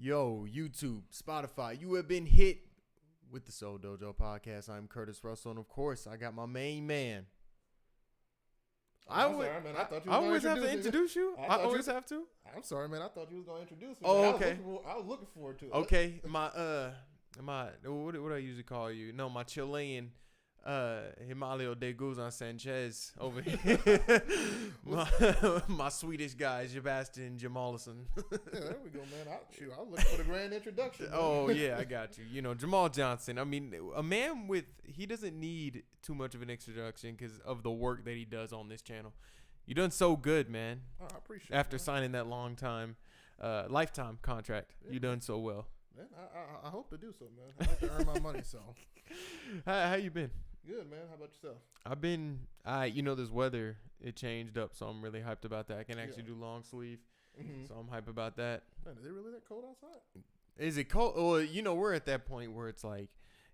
Yo, YouTube, Spotify, you have been hit with the Seoul Dojo podcast. I'm Curtis Russell, and of course, I got my main man. I'm sorry, man. I thought you I was always going have to introduce you. I always have to. I'm sorry, man. I thought you was going to introduce me. Oh, man. okay. I was looking forward to it. Okay, my what do I usually call you? No, my Chilean Himalio de Guzan Sanchez over here. my Swedish guy, Sebastian Jamalison. Yeah, there we go, man. I was looking for the grand introduction. Man. Oh, yeah, I got you. You know, Jamal Johnson. I mean, a man he doesn't need too much of an introduction because of the work that he does on this channel. You done so good, man. Oh, I appreciate it. After man. signing that lifetime contract, you done so well. Man, I hope to do so, man. I hope to earn my money, so. How you been? Good, man. How about yourself? I've been, this weather, it changed up, so I'm really hyped about that. I can actually do long sleeve, so I'm hyped about that. Man, is it really that cold outside? Is it cold? Well, we're at that point where it's like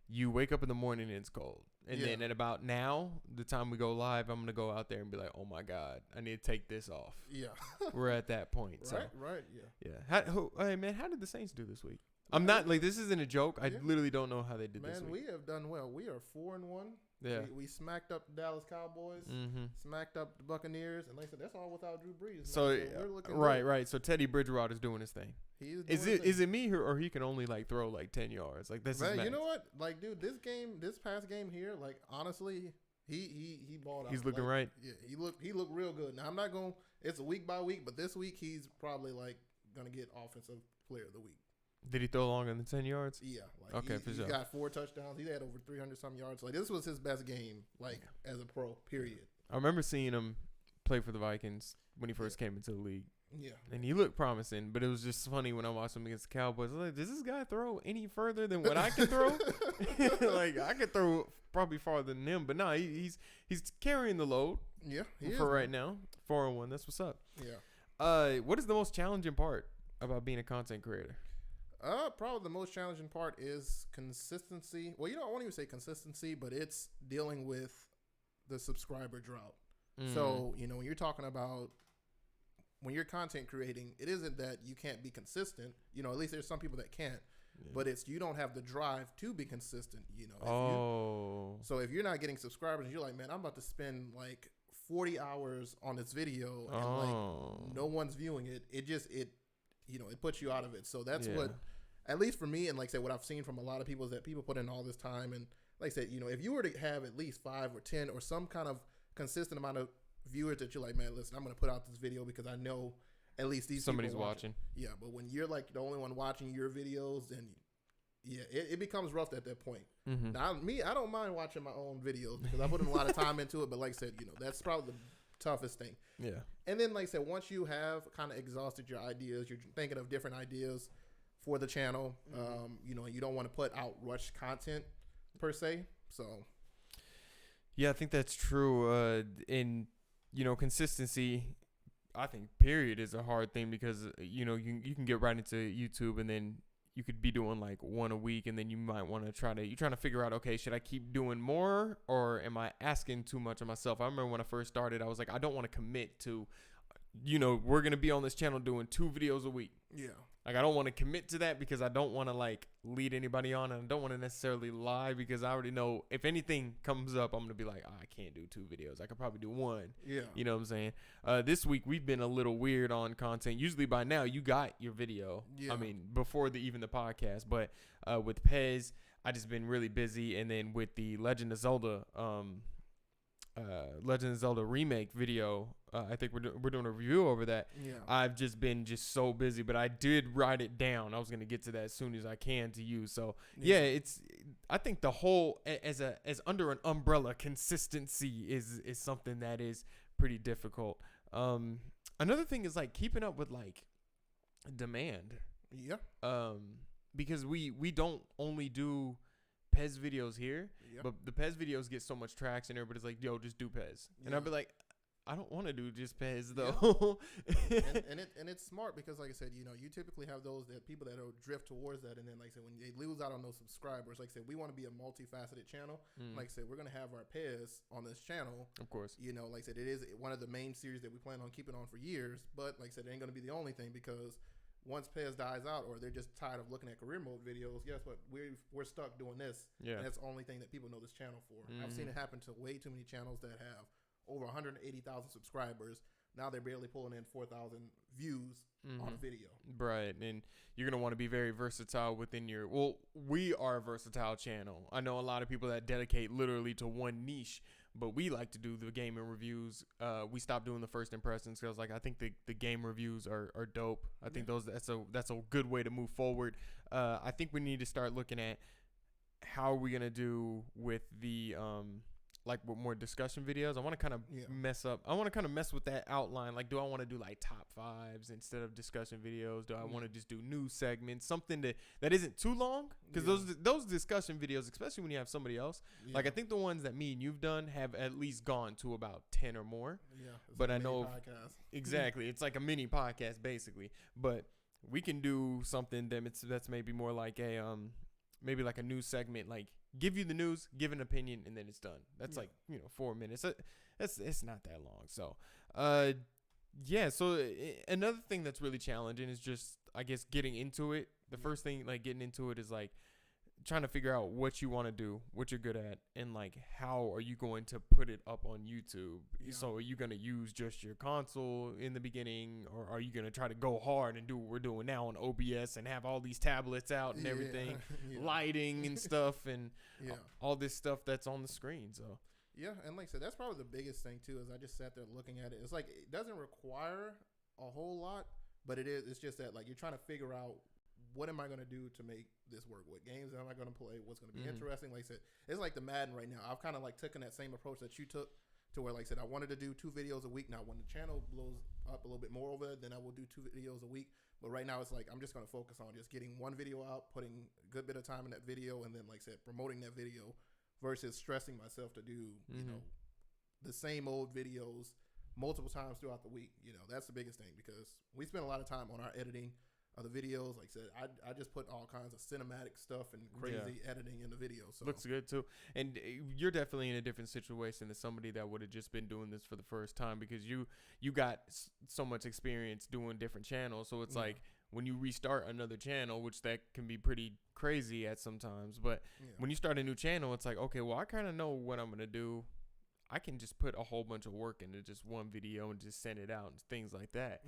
you wake up in the morning and it's cold. And then at about now, the time we go live, I'm going to go out there and be like, oh, my God, I need to take this off. Yeah. We're at that point. Right, yeah. Yeah. Hey, man, how did the Saints do this week? I'm not, this isn't a joke. I literally don't know how they did this week. Man, we have done well. We are 4-1. Yeah. We smacked up the Dallas Cowboys, smacked up the Buccaneers, and like I said, that's all without Drew Brees. So we're looking right, good. right. So Teddy Bridgewater is doing his thing. Is it me or he can only throw 10 yards? Like this Man, is you know what? Like, dude, this past game here, like honestly, he balled out. He's looking right. Yeah, he looked real good. Now I'm not going. It's a week by week, but this week he's probably gonna get offensive player of the week. Did he throw longer than 10 yards? Yeah. Okay, for sure. He got 4 touchdowns. He had over 300-some yards. Like, this was his best game, as a pro, period. I remember seeing him play for the Vikings when he first came into the league. Yeah. And he looked promising, but it was just funny when I watched him against the Cowboys. I was like, does this guy throw any further than what I can throw? I could throw probably farther than him, but no, he's carrying the load. Yeah, right now. 4-1. That's what's up. Yeah. What is the most challenging part about being a content creator? Probably the most challenging part is consistency. Well, I won't even say consistency, but it's dealing with the subscriber drought. So, when you're talking about when you're content creating, it isn't that you can't be consistent. At least there's some people that can't, but it's you don't have the drive to be consistent. So if you're not getting subscribers and you're like, man, I'm about to spend 40 hours on this video and no one's viewing it, it puts you out of it. So that's what, at least for me, and like I said, what I've seen from a lot of people is that people put in all this time. And like I said, if you were to have at least 5 or 10 or some kind of consistent amount of viewers that you're like, man, listen, I'm going to put out this video because I know at least somebody's watching. Yeah, but when you're the only one watching your videos, then it becomes rough at that point. Now, I don't mind watching my own videos because I put in a lot of time into it. But like I said, that's probably the toughest thing. Yeah. And then, like I said, once you have kind of exhausted your ideas, you're thinking of different ideas for the channel. You don't want to put out rushed content per se. So. Yeah, I think that's true. Consistency, I think, period, is a hard thing because, you can get right into YouTube and then you could be doing one a week, and then you might want to you're trying to figure out, okay, should I keep doing more or am I asking too much of myself? I remember when I first started, I was like, I don't want to commit to, we're going to be on this channel doing 2 videos a week. Yeah. I don't want to commit to that because I don't want to lead anybody on, and I don't want to necessarily lie because I already know if anything comes up, I'm going to be like, I can't do 2 videos. I could probably do 1. Yeah. You know what I'm saying? This week we've been a little weird on content. Usually by now you got your video. Yeah. I mean, before even the podcast, but with Pez, I just been really busy. And then with the Legend of Zelda remake video, I think we're doing a review over that. Yeah. I've just been so busy, but I did write it down. I was going to get to that as soon as I can to you. So I think the whole as under an umbrella, consistency is something that is pretty difficult. Another thing is keeping up with demand. Yeah. Because we don't only do Pez videos here, but the Pez videos get so much traction. Everybody's like, yo, just do Pez. And I'll be like, I don't want to do just Pez though. Yeah. and it's smart because like I said, you typically have those people that drift towards that, and then like I said, when they lose out on those subscribers, like I said, we want to be a multifaceted channel. Like I said, we're gonna have our Pez on this channel, of course. Like I said, it is one of the main series that we plan on keeping on for years. But like I said, it ain't gonna be the only thing because once PS dies out, or they're just tired of looking at career mode videos, guess what? We're stuck doing this. Yeah. And that's the only thing that people know this channel for. I've seen it happen to way too many channels that have over 180,000 subscribers. Now they're barely pulling in 4,000 views on a video. Right. And you're going to want to be very versatile within your, well, we are a versatile channel. I know a lot of people that dedicate literally to one niche, but we like to do the gaming reviews. We stopped doing the first impressions because I think the game reviews are dope. I think that's a good way to move forward. I think we need to start looking at how are we going to do with the, like with more discussion videos. I want to kind of mess with that outline. Like, do I want to do like top fives instead of discussion videos? Do I want to just do news segments, something that isn't too long? Because those discussion videos, especially when you have somebody else, like I think the ones that me and you've done have at least gone to about 10 or more. Yeah, but I know exactly, it's like a mini podcast basically. But we can do something that's maybe more like a maybe like a news segment, like give you the news, give an opinion, and then it's done. That's like 4 minutes. It's not that long. So so another thing that's really challenging is just, I guess, getting into it. The first thing, like getting into it, is like trying to figure out what you want to do, what you're good at, and like how are you going to put it up on YouTube. So are you going to use just your console in the beginning, or are you going to try to go hard and do what we're doing now on OBS and have all these tablets out and everything, lighting and stuff, and all this stuff that's on the screen. So and like I said, that's probably the biggest thing too, is I just sat there looking at it. It's like, it doesn't require a whole lot, but it's just that, like, you're trying to figure out, what am I going to do to make this work? What games am I going to play? What's going to be interesting? Like I said, it's like the Madden right now. I've kind of like taken that same approach that you took, to where, like I said, I wanted to do 2 videos a week. Now, when the channel blows up a little bit more over it, then I will do 2 videos a week. But right now, it's like, I'm just going to focus on just getting 1 video out, putting a good bit of time in that video, and then, like I said, promoting that video, versus stressing myself to do, you know, the same old videos multiple times throughout the week. You know, that's the biggest thing, because we spend a lot of time on our editing of the videos. Like I said, I just put all kinds of cinematic stuff and crazy editing in the video. So looks good too. And you're definitely in a different situation than somebody that would have just been doing this for the first time, because you got so much experience doing different channels. So it's like, when you restart another channel, which that can be pretty crazy at sometimes, but when you start a new channel, it's like, okay, well, I kind of know what I'm going to do. I can just put a whole bunch of work into just one video and just send it out and things like that.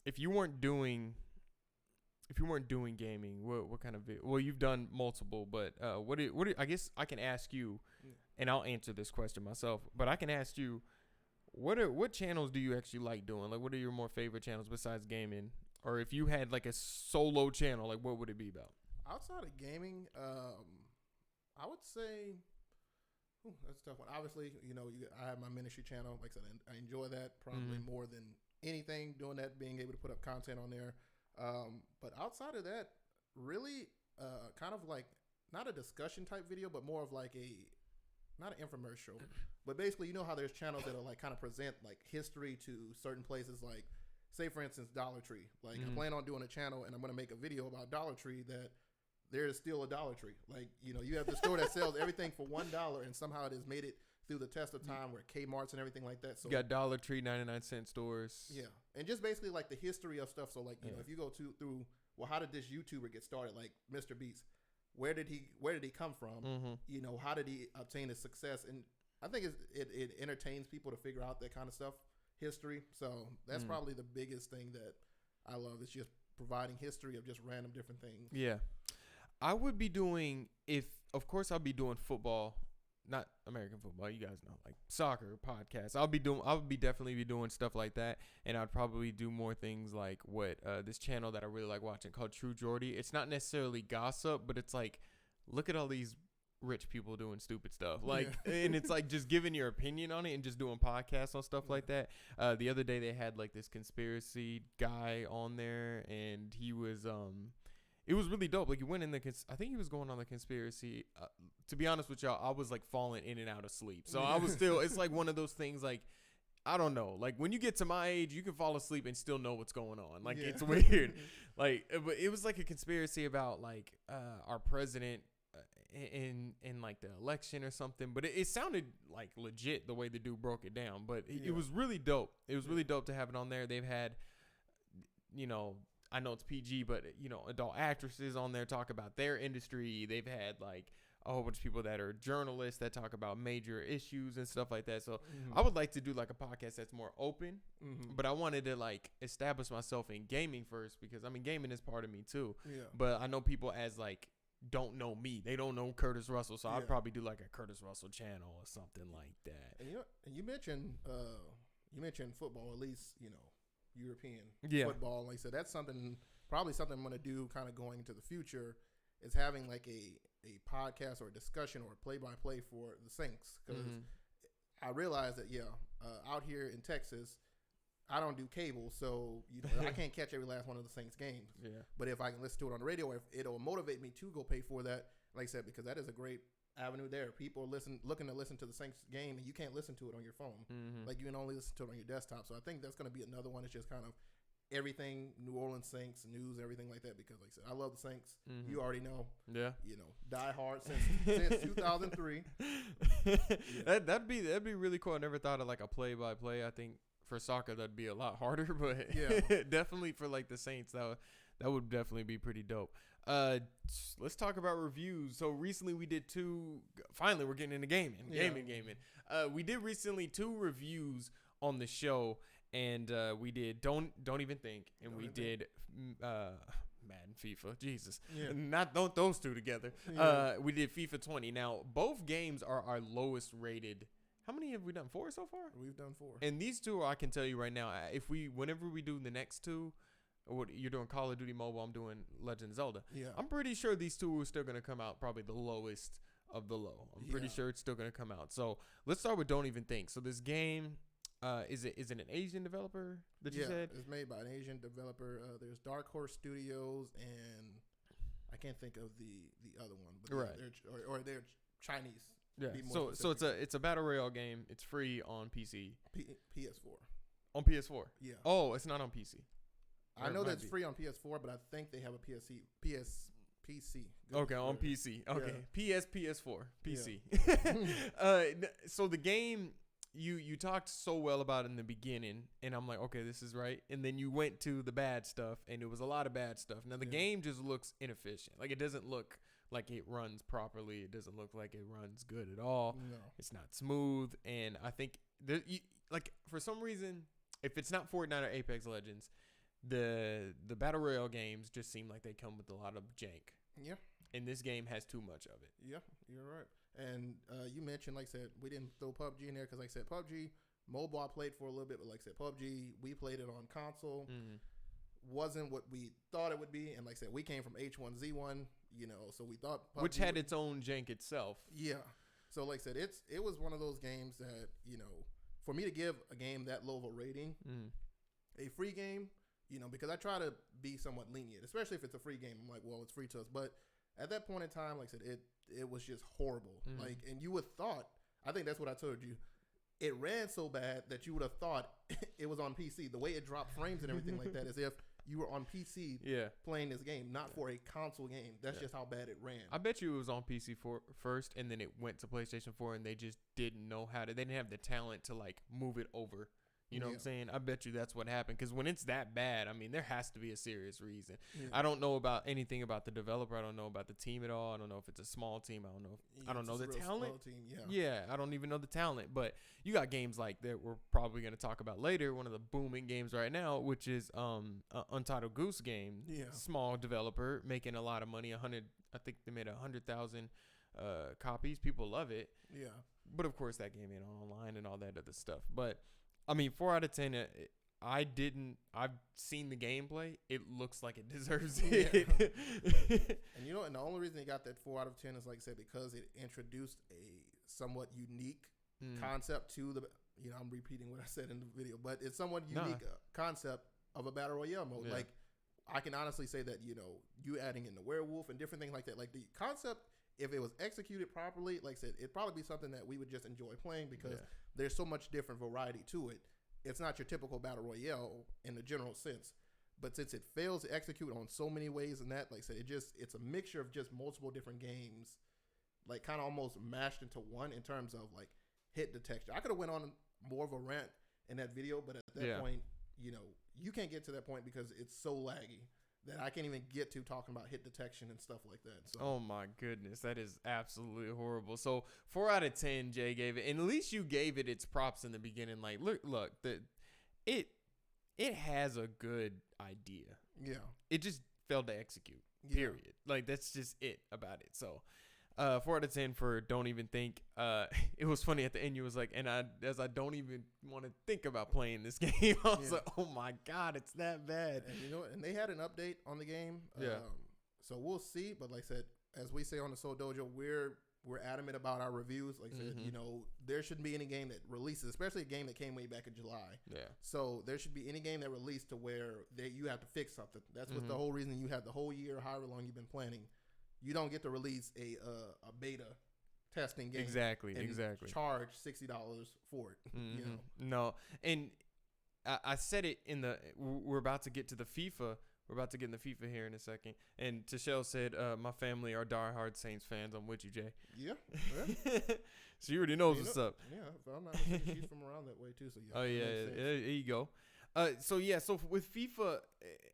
If you weren't doing gaming, what kind of well, you've done multiple, but what I guess I can ask you, and I'll answer this question myself, but I can ask you, what channels do you actually like doing? Like, what are your more favorite channels besides gaming? Or if you had like a solo channel, like what would it be about? Outside of gaming, I would say, that's a tough one. Obviously, I have my ministry channel. Like I said, I enjoy that probably more than anything, doing that, being able to put up content on there. But outside of that, really, kind of like not a discussion type video, but more of like not an infomercial, but basically, how there's channels that'll like kind of present like history to certain places, like, say for instance, Dollar Tree. Like, I plan on doing a channel and I'm going to make a video about Dollar Tree, that there is still a Dollar Tree. Like, you have the store that sells everything for $1, and somehow it has made it through the test of time, where Kmart's and everything like that. So you got Dollar Tree 99-cent stores. Yeah. And just basically like the history of stuff. So like, if you go through, well, how did this YouTuber get started? Like Mr. Beast, where did he come from? How did he obtain his success? And I think it entertains people to figure out that kind of stuff, history. So that's probably the biggest thing that I love, is just providing history of just random different things. Yeah. I would be doing, of course I'll be doing football, not American football, you guys know, like soccer podcasts. I would definitely be doing stuff like that. And I'd probably do more things like what this channel that I really like watching called True Geordie. It's not necessarily gossip, but it's like, look at all these rich people doing stupid stuff, like, and it's like just giving your opinion on it and just doing podcasts on stuff like that. The other day they had like this conspiracy guy on there, and he was it was really dope. Like, he went in I think he was going on the conspiracy. To be honest with y'all, I was like falling in and out of sleep. So I was still, it's like one of those things, like, I don't know. Like, when you get to my age, you can fall asleep and still know what's going on. Like, it's weird. Like, but it was like a conspiracy about like our president in like the election or something. But it sounded like legit the way the dude broke it down. But it was really dope. It was really dope to have it on there. They've had, you know, I know it's PG, but, you know, adult actresses on there talk about their industry. They've had like a whole bunch of people that are journalists that talk about major issues and stuff like that. So I would like to do like a podcast that's more open, but I wanted to like establish myself in gaming first, because I mean, gaming is part of me too. Yeah. But I know people as like don't know me. They don't know Curtis Russell. So I'd probably do like a Curtis Russell channel or something like that. And you mentioned football, at least, you know, European football. Like I said, that's probably something I'm going to do kind of going into the future, is having like a podcast or a discussion or a play-by-play for the Saints. Because I realized that, out here in Texas, I don't do cable, so you know I can't catch every last one of the Saints games. Yeah. But if I can listen to it on the radio, it'll motivate me to go pay for that. Like I said, because that is a great avenue there. People are looking to listen to the Saints game, and you can't listen to it on your phone. Like, you can only listen to it on your desktop. So I think that's going to be another one. It's just kind of everything New Orleans Saints news, everything like that. Because like I said, I love the Saints. You already know. Yeah. You know, die hard since 2003. Yeah. That'd be really cool. I never thought of like a play-by-play. I think for soccer that'd be a lot harder, but definitely for like the Saints, that would definitely be pretty dope. Let's talk about reviews. So recently we did finally we're getting into gaming. We did recently 2 reviews on the show, and we did Don't Even Think, and we did Madden, FIFA. Jesus. Yeah. Not those 2 together. Yeah. We did FIFA 20. Now, both games are our lowest rated. How many have we done? 4 so far? We've done 4. And these 2, I can tell you right now, whenever we do the next 2, what you're doing Call of Duty Mobile, I'm doing Legend of Zelda. Yeah. I'm pretty sure these 2 are still going to come out probably the lowest of the low. I'm pretty sure it's still going to come out. So let's start with Don't Even Think. So this game, is it an Asian developer that you said? It's made by an Asian developer. There's Dark Horse Studios, and I can't think of the other one, but they're Chinese. Yeah. So it's a battle royale game. It's free on PC. PS4. On PS4. Yeah. Oh, it's not on PC. I know that's free on PS4, but I think they have a PC. Okay, on PC. Okay, yeah. PS4, PC. Yeah. So the game, you talked so well about it in the beginning, and I'm like, okay, this is right. And then you went to the bad stuff, and it was a lot of bad stuff. Now the game just looks inefficient. Like, it doesn't look like it runs properly. It doesn't look like it runs good at all. No. It's not smooth, and I think for some reason, if it's not Fortnite or Apex Legends, the battle royale games just seem like they come with a lot of jank. Yeah. And this game has too much of it. Yeah, you're right. And you mentioned, like I said, we didn't throw PUBG in there because, like I said, PUBG mobile I played for a little bit, but like I said, PUBG, we played it on console. Wasn't what we thought it would be. And like I said, we came from H1Z1, you know, so we thought PUBG which had its own jank itself. Yeah. So like I said, it was one of those games that, you know, for me to give a game that low of a rating, a free game, you know, because I try to be somewhat lenient, especially if it's a free game. I'm like, well, it's free to us. But at that point in time, like I said, it was just horrible. Like, and you would thought, I think that's what I told you, it ran so bad that you would have thought it was on PC. The way it dropped frames and everything like that, as if you were on PC playing this game, not for a console game. That's just how bad it ran. I bet you it was on PC first, and then it went to PlayStation 4, and they just didn't know they didn't have the talent to like move it over. You know what I'm saying? I bet you that's what happened. Because when it's that bad, I mean, there has to be a serious reason. Yeah. I don't know about anything about the developer. I don't know about the team at all. I don't know if it's a small team. I don't know the talent. Team, I don't even know the talent. But you got games like that we're probably going to talk about later. One of the booming games right now, which is Untitled Goose Game. Yeah. Small developer making a lot of money. I think they made 100,000 copies. People love it. Yeah. But of course, that game ain't online and all that other stuff. But I mean, 4 out of 10. I've seen the gameplay. It looks like it deserves it. Yeah. And you know, and the only reason it got that 4 out of 10 is, like I said, because it introduced a somewhat unique concept to the. You know, I'm repeating what I said in the video, but it's somewhat unique concept of a battle royale mode. Yeah. Like, I can honestly say that, you know, you adding in the werewolf and different things like that. Like, the concept, if it was executed properly, like I said, it'd probably be something that we would just enjoy playing because there's so much different variety to it. It's not your typical battle royale in the general sense. But since it fails to execute on so many ways and that, like I said, it's a mixture of just multiple different games, like kind of almost mashed into one in terms of like hit detection. I could have went on more of a rant in that video, but at that point, you know, you can't get to that point because it's so laggy that I can't even get to talking about hit detection and stuff like that. So. Oh my goodness, that is absolutely horrible. So 4 out of 10, Jay gave it, and at least you gave it its props in the beginning. Like, look, it has a good idea. Yeah. It just failed to execute. Period. Like, that's just it about it. So 4 out of 10 for Don't Even Think. It was funny at the end. You was like, and I don't even want to think about playing this game. I was like, oh my God, it's that bad. And you know what? And they had an update on the game. Yeah. So we'll see. But like I said, as we say on the Seoul Dojo, we're adamant about our reviews. Like I said, you know, there shouldn't be any game that releases, especially a game that came way back in July. Yeah. So there should be any game that released to where you have to fix something. That's what the whole reason you have the whole year, however long you've been planning. You don't get to release a beta testing game. Exactly. Charge $60 for it. You know? No, and I said it in the. We're about to get to the FIFA. We're about to get in the FIFA here in a second. And Tashelle said, "My family are diehard Saints fans. I'm with you, Jay." Yeah. So you already knows what's up. Yeah, if I'm not mistaken, she's from around that way too. So yeah. Oh yeah, there you go. So with FIFA,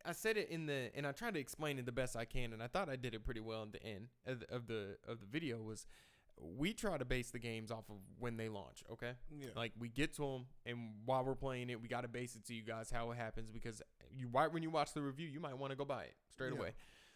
I said it and I tried to explain it the best I can, and I thought I did it pretty well in the end of the video. Was we try to base the games off of when they launch, okay? Yeah. Like, we get to them, and while we're playing it, we got to base it to you guys how it happens, because right when you watch the review, you might want to go buy it straight away.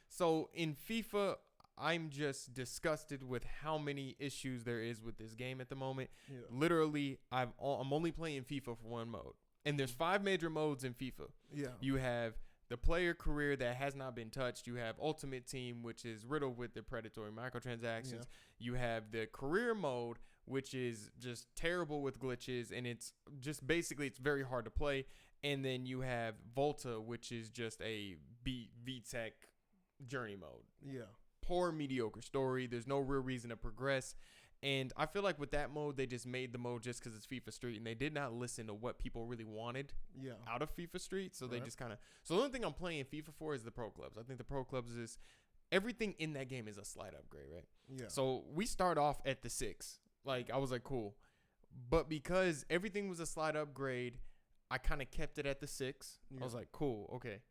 So in FIFA, I'm just disgusted with how many issues there is with this game at the moment. Yeah. Literally, I'm only playing FIFA for one mode. And there's 5 major modes in FIFA. Yeah. You have the player career that has not been touched. You have Ultimate Team, which is riddled with the predatory microtransactions. Yeah. You have the career mode, which is just terrible with glitches, and it's just basically it's very hard to play. And then you have Volta, which is just a VTech journey mode. Yeah. Poor, mediocre story. There's no real reason to progress. And I feel like with that mode, they just made the mode just because it's FIFA Street, and they did not listen to what people really wanted out of FIFA Street. So they just kind of. So the only thing I'm playing FIFA for is the Pro Clubs. I think the Pro Clubs is everything in that game is a slight upgrade, right? Yeah. So we start off at the 6. Like, I was like, cool, but because everything was a slight upgrade, I kind of kept it at the 6. I was like, cool, okay.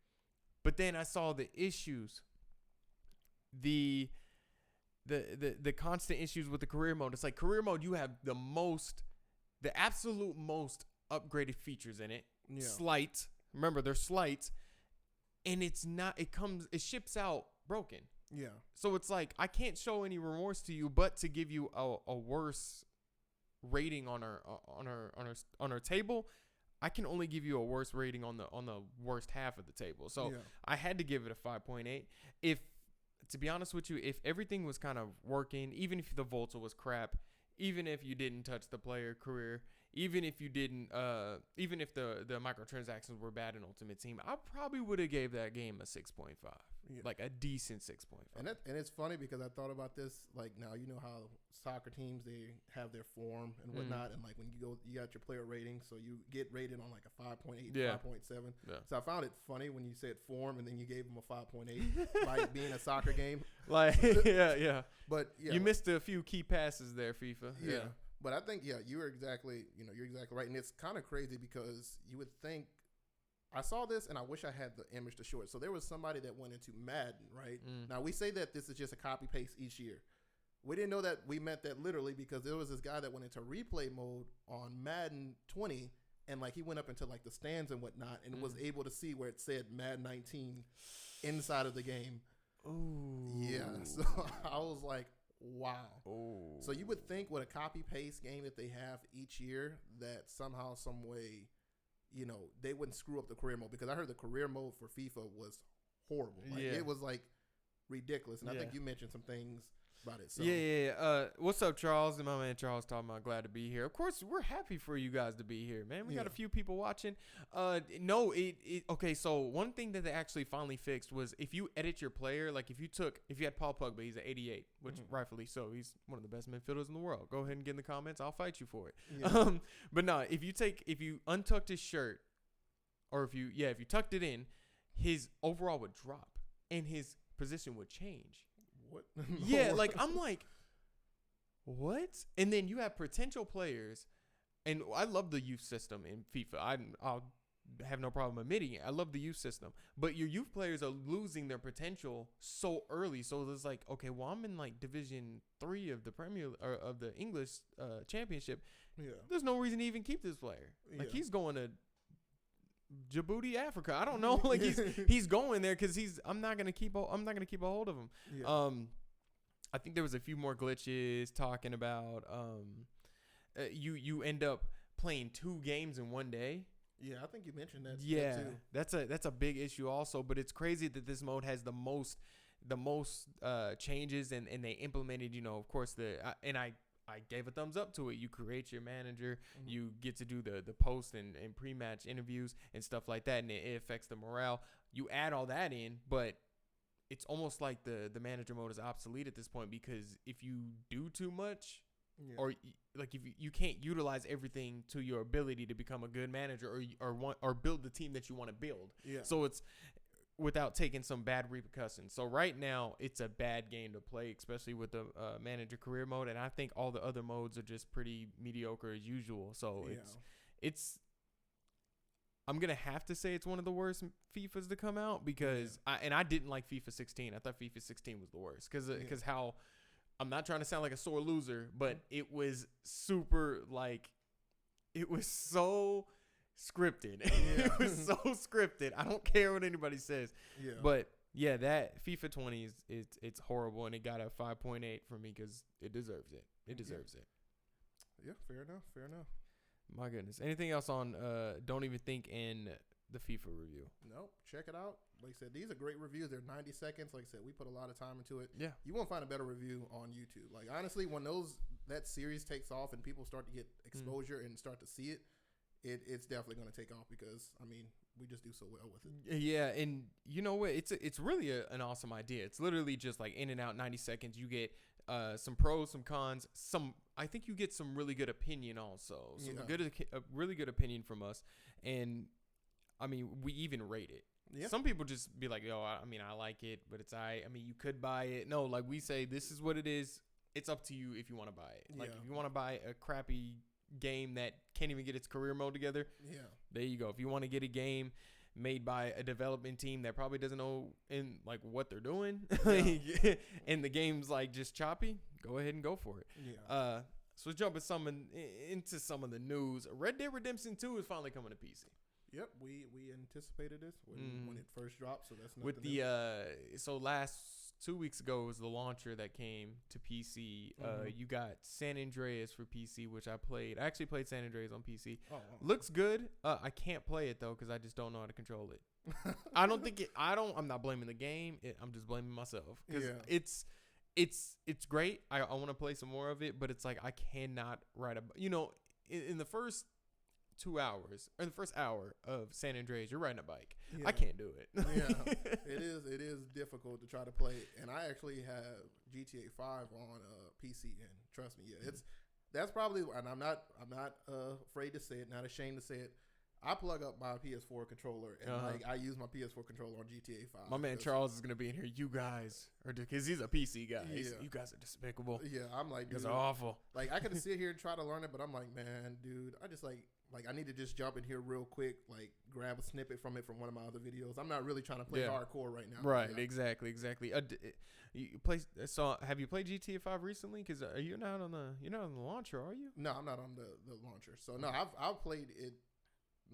But then I saw the issues. The constant issues with the career mode. It's like career mode, you have the absolute most upgraded features in it. Yeah. Slight. Remember, they're slight. And it ships out broken. Yeah. So it's like, I can't show any remorse to you, but to give you a worse rating on our table, I can only give you a worse rating on the worst half of the table. So I had to give it a 5.8. To be honest with you, if everything was kind of working, even if the Volta was crap, even if you didn't touch the player career, even if you didn't, even if the microtransactions were bad in Ultimate Team, I probably would have gave that game a 6.5, like a decent 6.5. And it's funny because I thought about this, like, now you know how soccer teams, they have their form and whatnot, and like when you got your player rating, so you get rated on like a 5.8, 5.7. Yeah. So I found it funny when you said form and then you gave them a 5.8, like being a soccer game. Like, yeah. But you missed a few key passes there, FIFA. Yeah. But I think, you're exactly right. And it's kind of crazy because you would think, I saw this and I wish I had the image to show it. So there was somebody that went into Madden, right? Now we say that this is just a copy paste each year. We didn't know that we meant that literally because there was this guy that went into replay mode on Madden 20 and like he went up into like the stands and whatnot and was able to see where it said Madden 19 inside of the game. Ooh. Yeah. So I was like, wow. Oh. So you would think with a copy paste game that they have each year that somehow, some way, they wouldn't screw up the career mode, because I heard the career mode for FIFA was horrible. Like, it was like ridiculous. And I think you mentioned some things about it. So. Yeah. What's up, Charles? And my man Charles talking about glad to be here. Of course, we're happy for you guys to be here, man. We got a few people watching. Okay, so one thing that they actually finally fixed was if you edit your player, like if you had Paul Pogba, he's at 88, which rightfully so. He's one of the best midfielders in the world. Go ahead and get in the comments. I'll fight you for it. Yeah. But no, if you untucked his shirt, or if you tucked it in, his overall would drop and his position would change. What? Yeah, like I'm like, what? And then you have potential players, and I love the youth system in FIFA. I'll have no problem admitting it. I love the youth system, but your youth players are losing their potential so early. So it's like, okay, well, I'm in like Division 3 of the Premier or of the English Championship. Yeah. There's no reason to even keep this player. Like Yeah. he's going to Djibouti, Africa. I don't know. Like he's going there because I'm not gonna keep a hold of him. Yeah. I think there was a few more glitches talking about you end up playing 2 games in one day. Yeah, I think you mentioned that. Yeah, that too. that's a big issue also. But it's crazy that this mode has the most changes and they implemented. Of course I gave a thumbs up to it. You create your manager, you get to do the post and pre-match interviews and stuff like that, and it affects the morale. You add all that in, but it's almost like the manager mode is obsolete at this point, because if you do too much, or like if you can't utilize everything to your ability to become a good manager or build the team that you want to build. Yeah. So it's without taking some bad repercussions. So right now it's a bad game to play, especially with the manager career mode, and I think all the other modes are just pretty mediocre as usual. So it's I'm gonna have to say it's one of the worst FIFAs to come out, because I didn't like FIFA 16. I thought FIFA 16 was the worst because how, I'm not trying to sound like a sore loser, but it was super, like, it was so scripted. It was so scripted. I don't care what anybody says. Yeah. But yeah, that FIFA 20 it's horrible, and it got a 5.8 from me because it deserves it. It deserves it. Yeah, fair enough. My goodness. Anything else on Don't Even Think in the FIFA review? Nope. Check it out. Like I said, these are great reviews. They're 90 seconds. Like I said, we put a lot of time into it. Yeah. You won't find a better review on YouTube. Like, honestly, when that series takes off and people start to get exposure and start to see it, it's definitely going to take off, because, I mean, we just do so well with it. Yeah, and you know what? It's really an awesome idea. It's literally just like in and out, 90 seconds. You get some pros, some cons, I think you get some really good opinion also. A really good opinion from us. And, I mean, we even rate it. Yeah. Some people just be like, yo, I mean, I like it, but it's I mean, you could buy it. No, like we say, this is what it is. It's up to you if you want to buy it. Like, if you want to buy a crappy game that can't even get its career mode together, there you go. If you want to get a game made by a development team that probably doesn't know what they're doing, and the game's like just choppy, go ahead and go for it. So let's jump into some of the news. Red Dead Redemption 2 is finally coming to PC. Yep, we anticipated this when it first dropped, so that's nothing with the so last 2 weeks ago was the launcher that came to PC. You got San Andreas for PC, which I played. I actually played San Andreas on PC. Oh, wow. Looks good. I can't play it though because I just don't know how to control it. I'm not blaming the game. I'm just blaming myself, because it's great. I want to play some more of it, but it's like I cannot ride in the first 2 hours or the first hour of San Andreas, you're riding a bike. I can't do it. It is difficult to try to play, and I actually have GTA 5 on PC, and trust me, that's probably, and I'm not afraid to say it, not ashamed to say it. I plug up my PS4 controller, and I use my PS4 controller on GTA 5. My man Charles is gonna be in here. You guys are, because he's a PC guy. You guys are despicable. Yeah, I'm like, you guys are awful. Like, I could sit here and try to learn it, but I'm like, man, dude, I just like I need to just jump in here real quick, like grab a snippet from one of my other videos. I'm not really trying to play hardcore right now. Right, exactly. You play. So have you played GTA 5 recently? Because you're not on the launcher, are you? No, I'm not on the launcher. So no, I've played it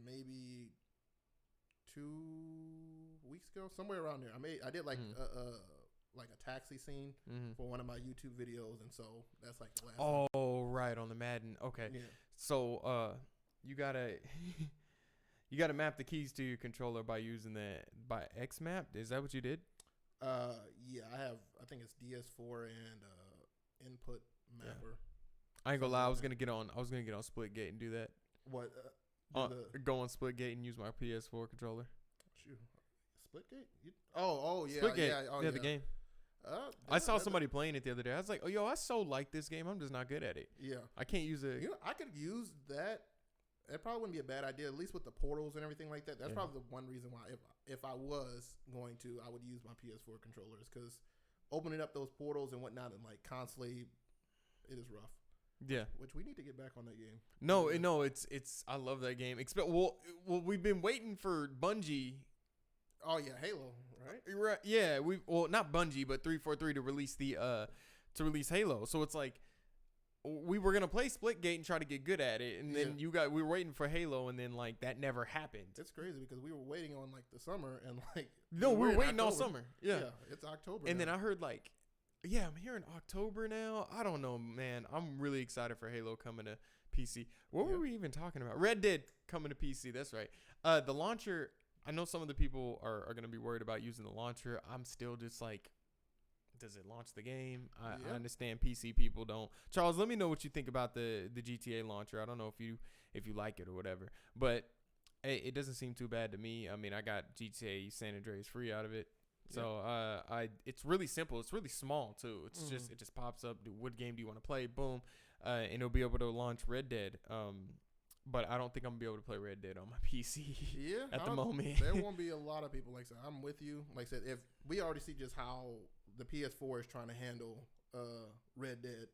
maybe 2 weeks ago, somewhere around there. I did like a taxi scene for one of my YouTube videos, and so that's like the last. Oh, right, on the Madden. Okay, so you gotta map the keys to your controller by using by XMap. Is that what you did? Yeah, I think it's DS4 and input mapper. I ain't gonna lie, I was gonna get on Splitgate and do that. What? Go on Splitgate and use my PS4 controller. Shoot, Splitgate? Yeah. Splitgate. The game. I saw somebody playing it the other day. I was like, oh, yo, I so like this game. I'm just not good at it. Yeah. I can't use it. I could use that. It probably wouldn't be a bad idea, at least with the portals and everything like that. That's probably the one reason why, if I was going to, I would use my PS4 controllers, because opening up those portals and whatnot and like constantly, it is rough. Yeah. Which we need to get back on that game. No, it's I love that game. Well, we've been waiting for Bungie. Oh yeah, Halo, right? Right. Yeah, not Bungie, but 343 to release release Halo. So it's like we were gonna play Splitgate and try to get good at it, and then we were waiting for Halo, and then like that never happened. It's crazy because we were waiting on like the summer, and like we were waiting all summer. Yeah, it's October. And now. then I heard like, yeah, I'm hearing October now. I don't know, man. I'm really excited for Halo coming to PC. What were we even talking about? Red Dead coming to PC. That's right. The launcher. I know some of the people are going to be worried about using the launcher. I'm still just like, does it launch the game? I understand PC people don't. Charles, let me know what you think about the GTA launcher. I don't know if you like it or whatever, but it doesn't seem too bad to me. I mean, I got GTA San Andreas free out of it. So it's really simple. It's really small too. It's just it just pops up. What game do you want to play? Boom, and it'll be able to launch Red Dead. But I don't think I'm gonna be able to play Red Dead on my PC. Yeah, at the moment. There won't be a lot of people. Like I said, I'm with you. Like I said, if we already see just how the PS4 is trying to handle Red Dead,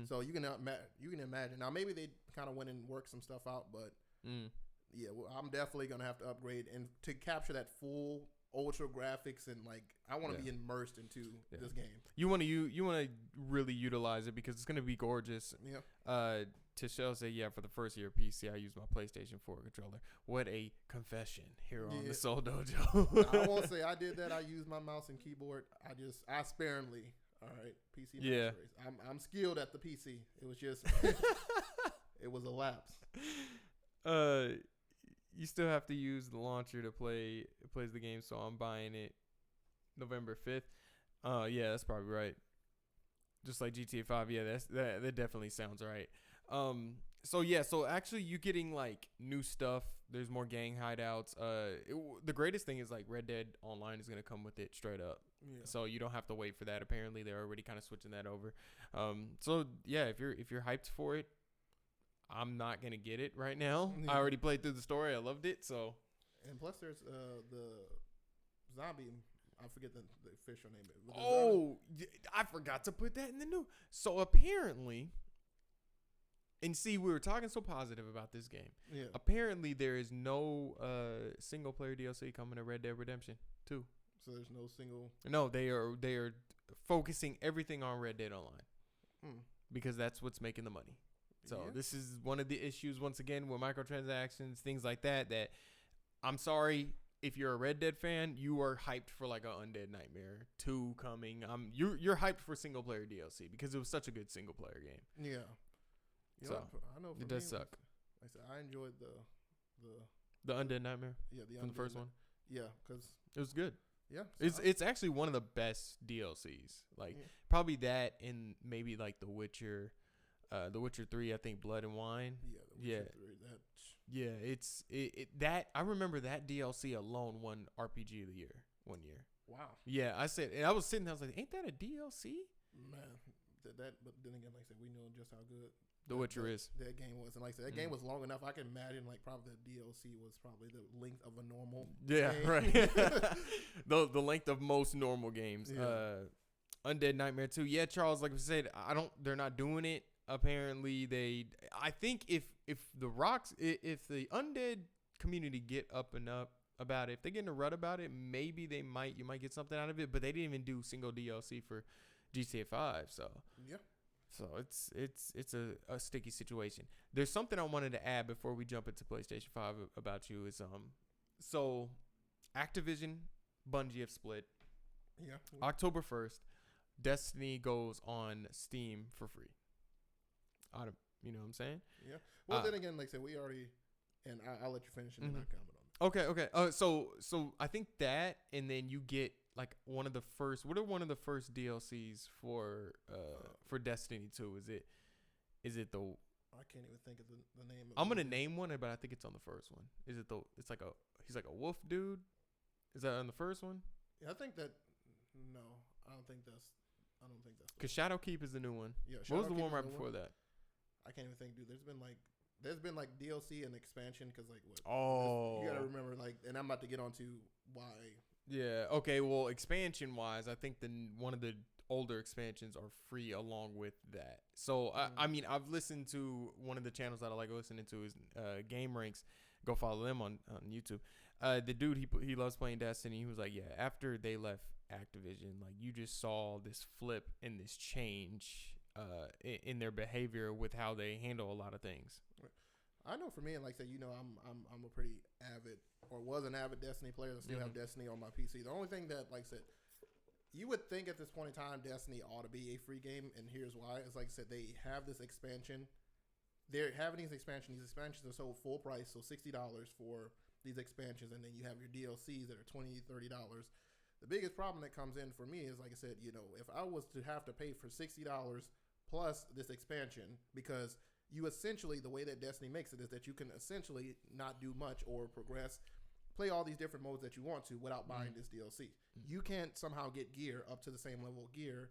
so you can imagine. Now maybe they kind of went and worked some stuff out, but yeah, well, I'm definitely gonna have to upgrade and to capture that full ultra graphics and like I want to be immersed into this game. You want to really utilize it because it's gonna be gorgeous. Yeah. Tishelle said, yeah, for the first year of PC, I used my PlayStation 4 controller. What a confession here on the Seoul Dojo. I won't say I did that. I used my mouse and keyboard. I sparingly. All right, PC. Yeah. I'm skilled at the PC. It was just, it was a lapse. You still have to use the launcher to play. It plays the game, so I'm buying it November 5th. Yeah, that's probably right. Just like GTA 5. Yeah, that definitely sounds right. So actually you getting like new stuff. There's more gang hideouts. The greatest thing is like Red Dead Online is going to come with it straight up. Yeah. So you don't have to wait for that. Apparently they're already kind of switching that over. So yeah, if you're hyped for it, I'm not going to get it right now. Yeah. I already played through the story. I loved it. So, and plus there's, the zombie, I forget the official name. Oh, I forgot to put that in the news. So apparently, and see, we were talking so positive about this game. Yeah. Apparently, there is no single player DLC coming to Red Dead Redemption 2. So there's no single. No, they are focusing everything on Red Dead Online because that's what's making the money. So this is one of the issues once again with microtransactions, things like that. That I'm sorry if you're a Red Dead fan, you are hyped for like a Undead Nightmare 2 coming. You're hyped for single player DLC because it was such a good single player game. Yeah. You know, I know it does suck. Like I said, I enjoyed the Undead Nightmare. Yeah, from the first one. Yeah, because it was good. Yeah, so it's actually one of the best DLCs. Like probably that, and maybe like The Witcher 3. I think Blood and Wine. Yeah, The Witcher 3. It's that I remember that DLC alone won RPG of the Year one year. Wow. Yeah, I said, and I was sitting there, I was like, ain't that a DLC? Man, but then again, like I said, we know just how good The Witcher is. That game was, and like I said, that game was long enough. I can imagine like probably the DLC was probably the length of a normal. Yeah, game. Right. the length of most normal games. Yeah. Undead Nightmare 2. Yeah, Charles, like I said, they're not doing it. Apparently I think if the Undead community get up and up about it, if they get in a rut about it, maybe you might get something out of it, but they didn't even do single DLC for GTA 5, so. Yeah. So it's a sticky situation. There's something I wanted to add before we jump into PlayStation 5 about you is so Activision, Bungie have split. Yeah. October 1st, Destiny goes on Steam for free. You know what I'm saying? Yeah. Well, then again, like I said, we already, and I'll let you finish and then I'll comment on it. Okay. So I think that, and then you get like one of the first DLCs for Destiny 2? Is it the? I can't even think of the name. I'm gonna name one, but I think it's on the first one. Is it it's like he's like a wolf dude. Is that on the first one? Yeah, I think that. No, I don't think that's. Because Shadowkeep is the new one. Yeah. What was the one right before that? I can't even think, dude. There's been like DLC and expansion because like what? Oh. You gotta remember like, and I'm about to get onto why. Yeah. Okay. Well, expansion wise, I think one of the older expansions are free along with that. So I mean, I've listened to one of the channels that I like listening to is Game Ranks. Go follow them on YouTube. The dude he loves playing Destiny. He was like, yeah, after they left Activision, like you just saw this flip and this change in their behavior with how they handle a lot of things. I know for me, and like I said, I'm a pretty avid, or was an avid Destiny player, and still have Destiny on my PC. The only thing that, like I said, you would think at this point in time, Destiny ought to be a free game, and here's why. It's like I said, they have this expansion. They're having these expansions. These expansions are sold full price, so $60 for these expansions, and then you have your DLCs that are $20, $30. The biggest problem that comes in for me is, like I said, if I was to have to pay for $60 plus this expansion, because you essentially, the way that Destiny makes it is that you can essentially not do much or progress, play all these different modes that you want to without buying this DLC. You can't somehow get gear up to the same level of gear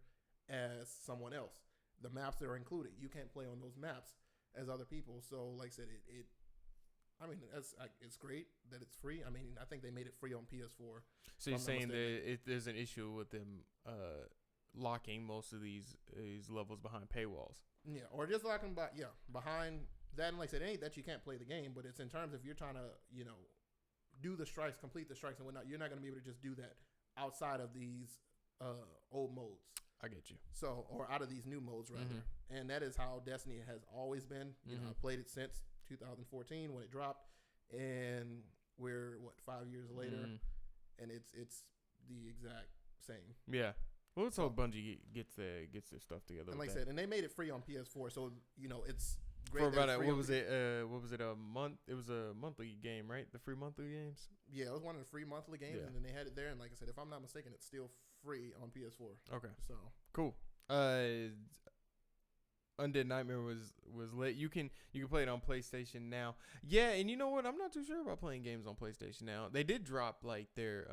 as someone else. The maps that are included, you can't play on those maps as other people. So, like I said, it's great that it's free. I mean, I think they made it free on PS4. So you're saying that there's an issue with them locking most of these levels behind paywalls? Yeah, or just locking behind that. And like I said, it ain't that you can't play the game, but it's in terms of you're trying to do the strikes, complete the strikes and whatnot. You're not going to be able to just do that outside of these old modes. I get you. So, or out of these new modes rather. And that is how Destiny has always been. You know, I played it since 2014 when it dropped, and we're 5 years later, and it's the exact same. Yeah. Well, let's hope Bungie gets their stuff together. And like I said, and they made it free on PS4, so it's great. For about what was it? A month? It was a monthly game, right? The free monthly games. Yeah, it was one of the free monthly games, and then they had it there. And like I said, if I'm not mistaken, it's still free on PS4. Okay, so cool. Undead Nightmare was lit. You can play it on PlayStation now. Yeah, and you know what? I'm not too sure about playing games on PlayStation now. They did drop like their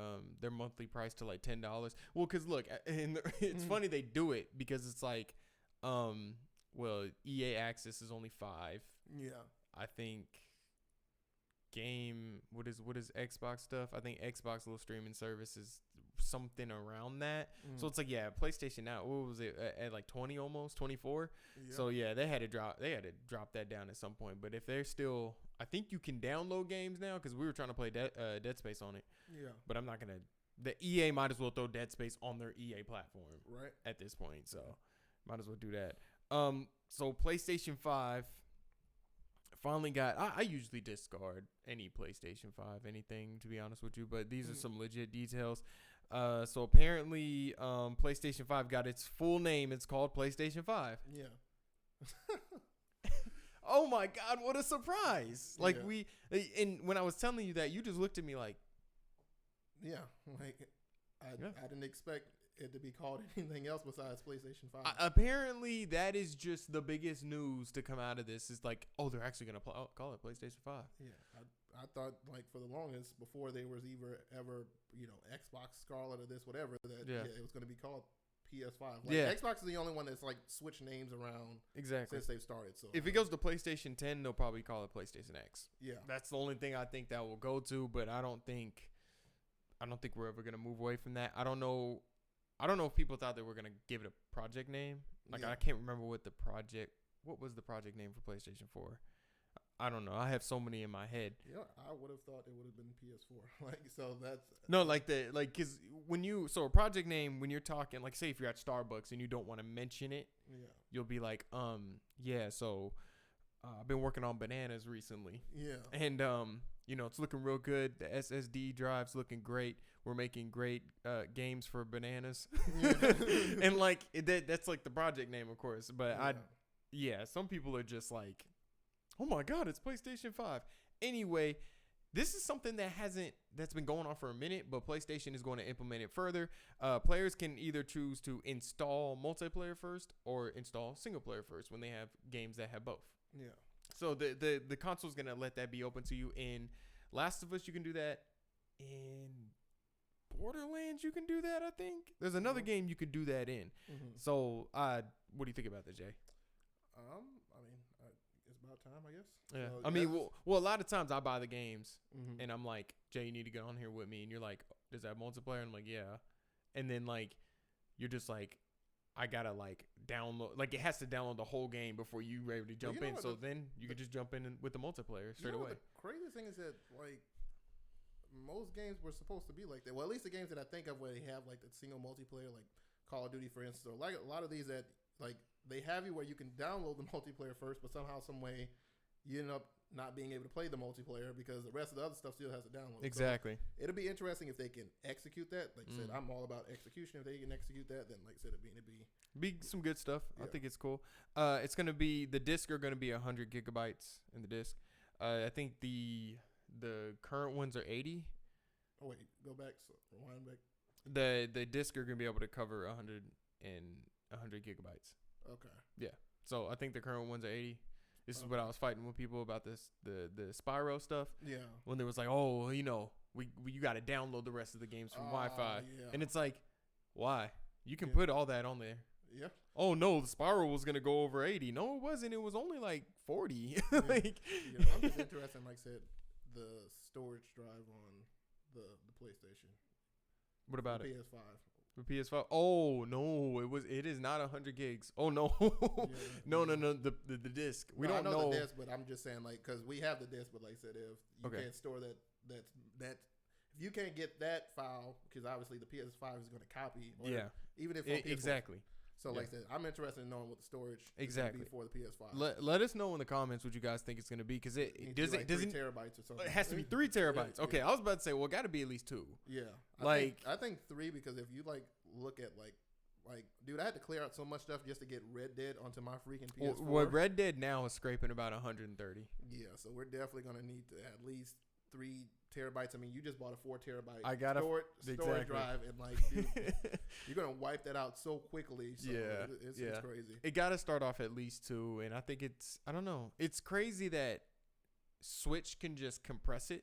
monthly price to like $10. Well, cause look, and it's funny they do it because it's like, EA Access is only $5. Yeah, I think what is Xbox stuff? I think Xbox little streaming service is something around that. So it's like, PlayStation now, what was it at like 20 almost 24? Yeah. So yeah, they had to drop that down at some point. But if they're still, I think you can download games now, because we were trying to play Dead Space on it. Yeah. But I'm not gonna. The EA might as well throw Dead Space on their EA platform right at this point. So might as well do that. So PlayStation 5 finally got. I usually discard any PlayStation 5 anything, to be honest with you, but these are some legit details. So apparently, PlayStation 5 got its full name. It's called PlayStation 5. Yeah. Oh my God, what a surprise! Like and when I was telling you that, you just looked at me like, yeah, like I didn't expect it to be called anything else besides PlayStation 5. Apparently, that is just the biggest news to come out of this. Is like, oh, they're actually gonna call it PlayStation 5. Yeah, I thought like for the longest before there was ever Xbox Scarlet or this whatever that it was gonna be called PS5. Like, Xbox is the only one that's like switched names around since they've started. So if it goes to PlayStation 10, they'll probably call it PlayStation X. Yeah, that's the only thing I think that will go to. But I don't think we're ever gonna move away from that. I don't know if people thought they were gonna give it a project name. Like I can't remember what was the project name for PlayStation 4. I don't know. I have so many in my head. Yeah, I would have thought it would have been PS4. Because a project name, when you're talking, like say if you're at Starbucks and you don't want to mention it, you'll be like, so I've been working on bananas recently. Yeah. And it's looking real good. The SSD drive's looking great. We're making great games for bananas. And like that's like the project name, of course. But some people are just like, oh my God, it's PlayStation 5. Anyway, this is something that's been going on for a minute, but PlayStation is going to implement it further. Players can either choose to install multiplayer first or install single player first when they have games that have both. Yeah. So the console's going to let that be open to you. In Last of Us, you can do that. In Borderlands, you can do that, I think. There's another game you could do that in. So what do you think about that, Jay? It's about time, I guess. Yeah. So, I mean, well, a lot of times I buy the games and I'm like, Jay, you need to get on here with me. And you're like, does that multiplayer? And I'm like, yeah. And then like, you're just like, I gotta like download, like it has to download the whole game before you ready to jump in. So then you could just jump in with the multiplayer straight away. The craziest thing is that like most games were supposed to be like that. Well, at least the games that I think of where they have like the single multiplayer, like Call of Duty, for instance, or like a lot of these that like they have you where you can download the multiplayer first, but somehow, some way, you end up not being able to play the multiplayer because the rest of the other stuff still has to download. Exactly. So it'll be interesting if they can execute that. Like I said, I'm all about execution. If they can execute that, then like I said, it'd be some good stuff. Yeah. I think it's cool. It's gonna be, the disc are gonna be 100 gigabytes in the disc. I think the current ones are 80. Oh wait, go back. So rewind back. The disc are gonna be able to cover 100 gigabytes. Okay. Yeah. So I think the current ones are 80. This is what I was fighting with people about this, the Spyro stuff. Yeah. When they was like, oh, you know, you got to download the rest of the games from Wi-Fi. Yeah. And it's like, why? You can put all that on there. Yeah. Oh, no, the Spyro was going to go over 80. No, it wasn't. It was only like 40. Like, I'm just interested, like I said, the storage drive on the PlayStation. What about the it? PS5. The PS5. Oh no, it is not 100 gigs. Oh no, no. The disc. We don't know the disc, but I'm just saying like because we have the disc, but like I said, if you can't store that if you can't get that file, because obviously the PS5 is going to copy. Even if exactly. So like I said, I'm interested in knowing what the storage is going to be for the PS5. Let us know in the comments what you guys think it's going to be, because it does like 3 terabytes or something. It has to be 3 terabytes. Okay, I was about to say, well, it got to be at least 2. Yeah, I think 3, because if you like look at like dude, I had to clear out so much stuff just to get Red Dead onto my freaking PS4. Well, Red Dead now is scraping about 130. Yeah, so we're definitely going to need to at least 3 terabytes. I mean, you just bought a 4 terabyte storage drive, and like, dude, you're gonna wipe that out so quickly. So it's crazy. It got to start off at least 2, and I think I don't know. It's crazy that Switch can just compress it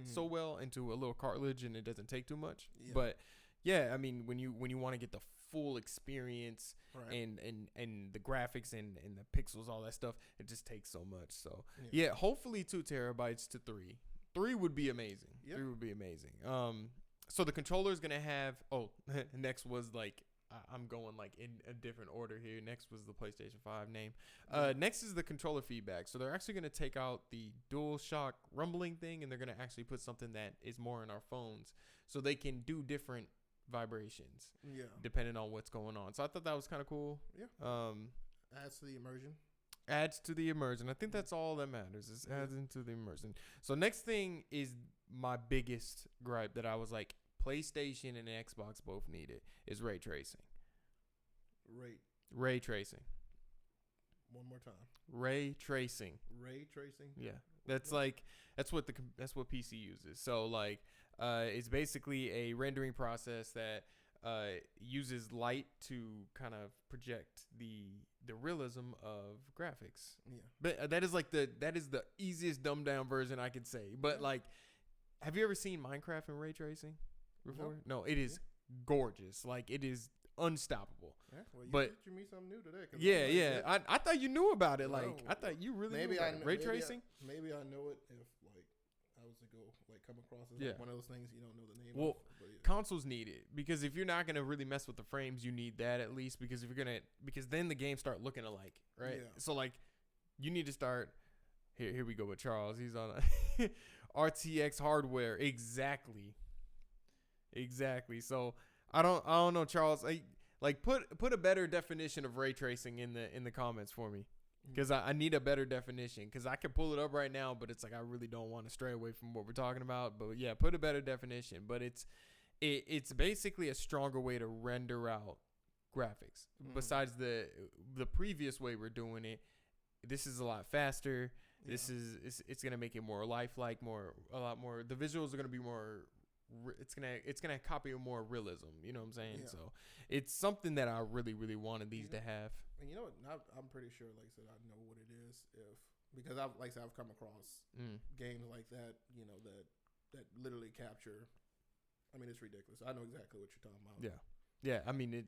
so well into a little cartridge, and it doesn't take too much. Yeah. But yeah, I mean, when you want to get the full experience and the graphics and the pixels, all that stuff, it just takes so much. So yeah, hopefully 2 terabytes to 3. 3 would be amazing. Yep. 3 would be amazing. So the controller is gonna have. Next was like I'm going like in a different order here. Next was the PlayStation 5 name. Next is the controller feedback. So they're actually gonna take out the DualShock rumbling thing, and they're gonna actually put something that is more in our phones, so they can do different vibrations. Yeah. Depending on what's going on. So I thought that was kind of cool. Yeah. Adds to the immersion. Adds to the immersion. I think that's all that matters, is adds into the immersion. So next thing is my biggest gripe that I was like, PlayStation and Xbox both need it, is ray tracing. Ray tracing. One more time. Ray tracing. Ray tracing? Yeah. That's what PC uses. So like it's basically a rendering process that uses light to kind of project the realism of graphics. Yeah. But that is the easiest dumbed down version I could say. But like, have you ever seen Minecraft in ray tracing before? No, it is gorgeous. Like, it is unstoppable. Yeah, well, but you me something new today. I thought you knew about it. Like, I thought you really knew about ray tracing. Maybe I know it if like I was to go like come across it. Like one of those things you don't know the name of. Consoles need it, because if you're not gonna really mess with the frames, you need that at least, because because then the games start looking alike, right? Yeah. So like, you need to start. Here we go with Charles. He's on RTX hardware. Exactly. So I don't know, Charles. Like put a better definition of ray tracing in the comments for me, because I need a better definition, because I can pull it up right now, but it's like I really don't want to stray away from what we're talking about. But yeah, put a better definition. But it's basically a stronger way to render out graphics. Besides the previous way we're doing it, this is a lot faster. Yeah. This is it's gonna make it more lifelike, a lot more. The visuals are gonna be more. It's gonna copy more realism. You know what I'm saying? Yeah. So it's something that I really wanted these to have. And you know what? I'm pretty sure, like I said, I know what it is because I've come across games like that. You know that literally capture. I mean, it's ridiculous. I know exactly what you're talking about. Yeah. I mean,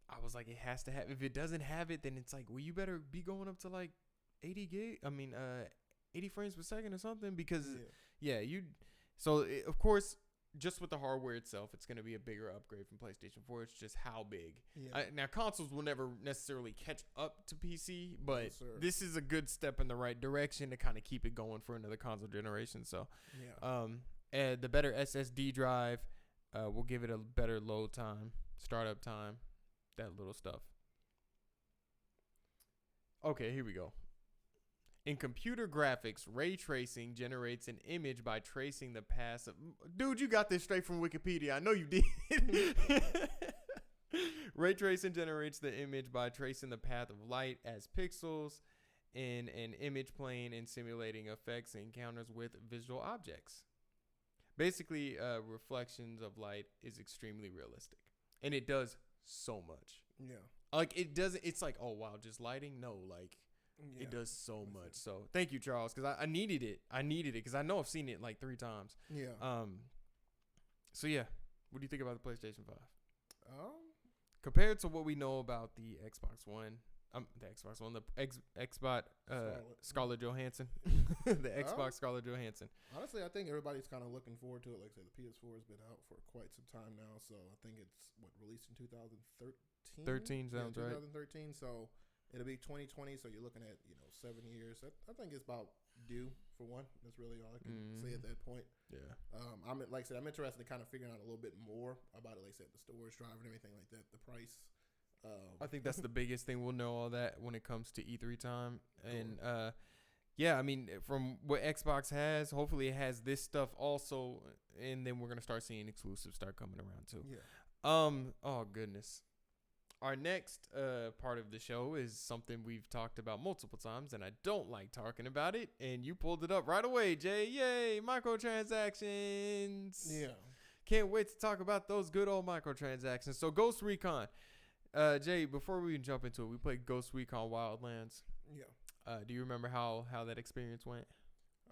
I was like, it has to have. If it doesn't have it, then it's like, well, you better be going up to like 80 frames per second or something, because you. So of course, just with the hardware itself, it's going to be a bigger upgrade from PlayStation 4. It's just how big. Yeah. Now, consoles will never necessarily catch up to PC, but Yes, sir. this is a good step in the right direction to kind of keep it going for another console generation. So, and the better SSD drive will give it a better load time, startup time, that little stuff. Okay, here we go. In computer graphics, ray tracing generates an image by tracing the path of... Dude, you got this straight from Wikipedia. I know you did. Ray tracing generates the image by tracing the path of light as pixels in an image plane and simulating effects and encounters with visual objects. Basically, reflections of light is extremely realistic. And it does so much. Yeah. Like, it doesn't... It's like, oh, wow, just lighting? No, like... Yeah, it does so much. So thank you, Charles, because I needed it. I needed it because I know I've seen it like 3 times. Yeah. So yeah, what do you think about the PlayStation 5? Compared Compared to what we know about the Xbox One, the Xbox Scarlett Johansson, the Xbox Scarlett Johansson. Honestly, I think everybody's kind of looking forward to it. Like I said, the PS4 has been out for quite some time now, so I think it's released in 2013. 13 sounds right. 2013. So. It'll be 2020, so you're looking at 7 years. I think it's about due for one. That's really all I can say at that point. Yeah. I'm interested in kind of figuring out a little bit more about it. Like I said, the storage drive and everything like that, the price. I think that's the biggest thing. We'll know all that when it comes to E3 time. And yeah, I mean, from what Xbox has, hopefully it has this stuff also, and then we're gonna start seeing exclusives start coming around too. Yeah. Oh goodness. Our next part of the show is something we've talked about multiple times, and I don't like talking about it. And you pulled it up right away, Jay. Yay, microtransactions. Yeah. Can't wait to talk about those good old microtransactions. So Ghost Recon. Jay, before we jump into it, we played Ghost Recon Wildlands. Yeah. Do you remember how that experience went?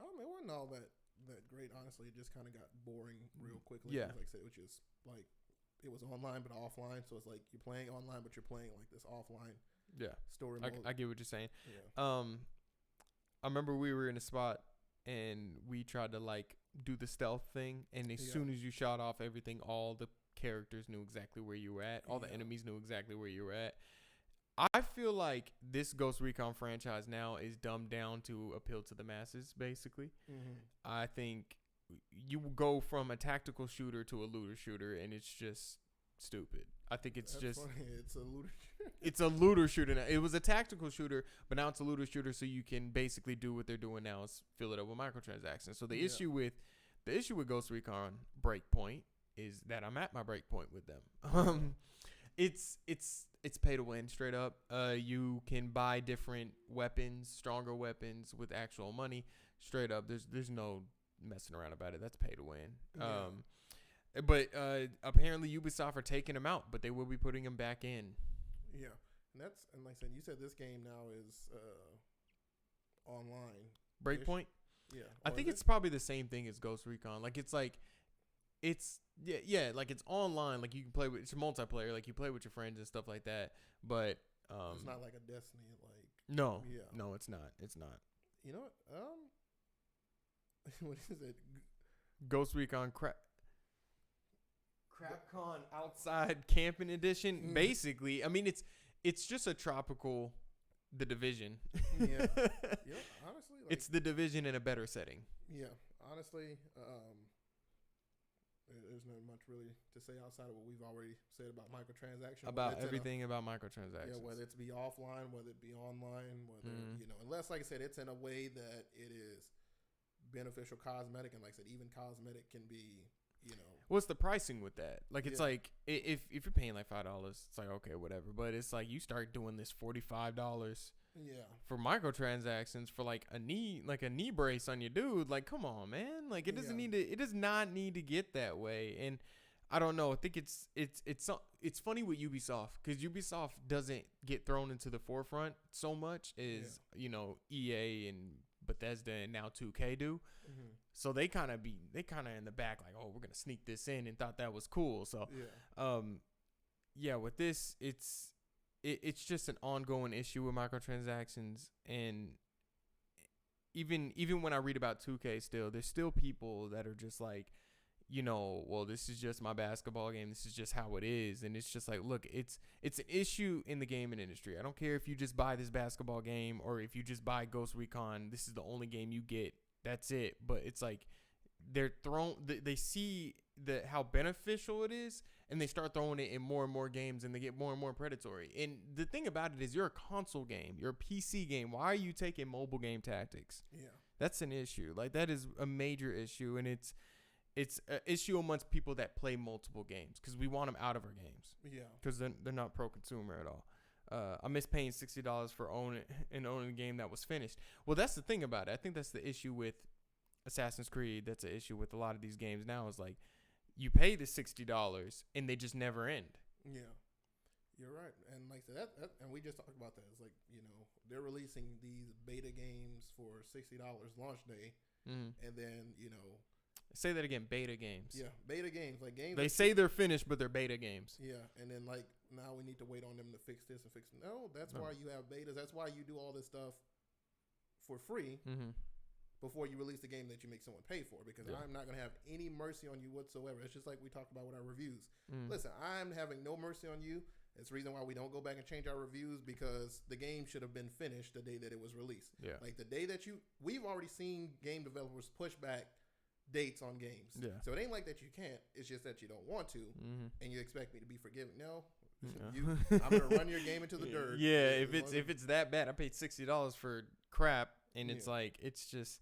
It wasn't all that great, honestly. It just kind of got boring real quickly. Yeah. Like I said, which is like... It was online but offline, so it's like you're playing online but you're playing like this offline story mode. I get what you're saying. Yeah. I remember we were in a spot and we tried to like do the stealth thing, and as soon as you shot off everything, all the characters knew exactly where you were at. All the enemies knew exactly where you were at. I feel like this Ghost Recon franchise now is dumbed down to appeal to the masses, basically. Mm-hmm. I think you go from a tactical shooter to a looter shooter, and it's just stupid. I think it's That's just funny. It's a looter shooter. It's a looter shooter now. It was a tactical shooter, but now it's a looter shooter, so you can basically do what they're doing now is fill it up with microtransactions. So the issue with Ghost Recon Breakpoint is that I'm at my breakpoint with them. It's pay to win straight up. You can buy different weapons, stronger weapons with actual money straight up. There's no messing around about it. That's pay to win. But apparently Ubisoft are taking them out, but they will be putting them back in. Yeah, and like I said, you said this game now is online. Breakpoint. Yeah, I think it's probably the same thing as Ghost Recon. Like it's like it's online. Like you can play with, it's a multiplayer. Like you play with your friends and stuff like that. But it's not like a Destiny. Like no, it's not. It's not. You know what? What is it? Ghost Recon CrapCon Outside Camping Edition. Basically, I mean it's just a tropical The Division. Yeah. Honestly, like, it's The Division in a better setting. Yeah, honestly, there's not much really to say outside of what we've already said about microtransactions. About everything about microtransactions. Yeah, whether it's be offline, whether it be online, whether unless like I said, it's in a way that it is beneficial cosmetic, and like I said, even cosmetic can be, What's the pricing with that? Like it's like if you're paying like $5, it's like okay, whatever. But it's like you start doing this $45 for microtransactions for like a knee brace on your dude. Like come on, man. Like it doesn't need to. It does not need to get that way. And I don't know. I think it's funny with Ubisoft, because Ubisoft doesn't get thrown into the forefront so much as EA and Bethesda and now 2K do. Mm-hmm. So they kind of in the back like, oh, we're gonna sneak this in, and thought that was cool. So with this it's just an ongoing issue with microtransactions. And even when I read about 2K, there's still people that are just like, well, this is just my basketball game. This is just how it is. And it's just like, look, it's an issue in the gaming industry. I don't care if you just buy this basketball game or if you just buy Ghost Recon. This is the only game you get. That's it. But it's like they see how beneficial it is, and they start throwing it in more and more games, and they get more and more predatory. And the thing about it is, you're a console game. You're a PC game. Why are you taking mobile game tactics? Yeah. That's an issue. Like, that is a major issue, and it's an issue amongst people that play multiple games because we want them out of our games. Yeah. Because they're not pro-consumer at all. I miss paying $60 for owning a game that was finished. Well, that's the thing about it. I think that's the issue with Assassin's Creed. That's an issue with a lot of these games now, is like, you pay the $60 and they just never end. Yeah. You're right. And like that and we just talked about that. It's like, they're releasing these beta games for $60 launch day. And then, Say that again, beta games. Yeah, beta games. Like games. They say they're finished, but they're beta games. Yeah, and then like now we need to wait on them to fix this and fix. No, that's why you have betas. That's why you do all this stuff for free before you release the game that you make someone pay for. Because I'm not going to have any mercy on you whatsoever. It's just like we talked about with our reviews. Listen, I'm having no mercy on you. It's the reason why we don't go back and change our reviews, because the game should have been finished the day that it was released. Yeah. Like the day that we've already seen game developers push back dates on games. Yeah. So it ain't like that you can't. It's just that you don't want to, and you expect me to be forgiving. No, Yeah. I'm gonna run your game into the dirt. Yeah, if it's that bad, I paid $60 for crap, and it's like, it's just,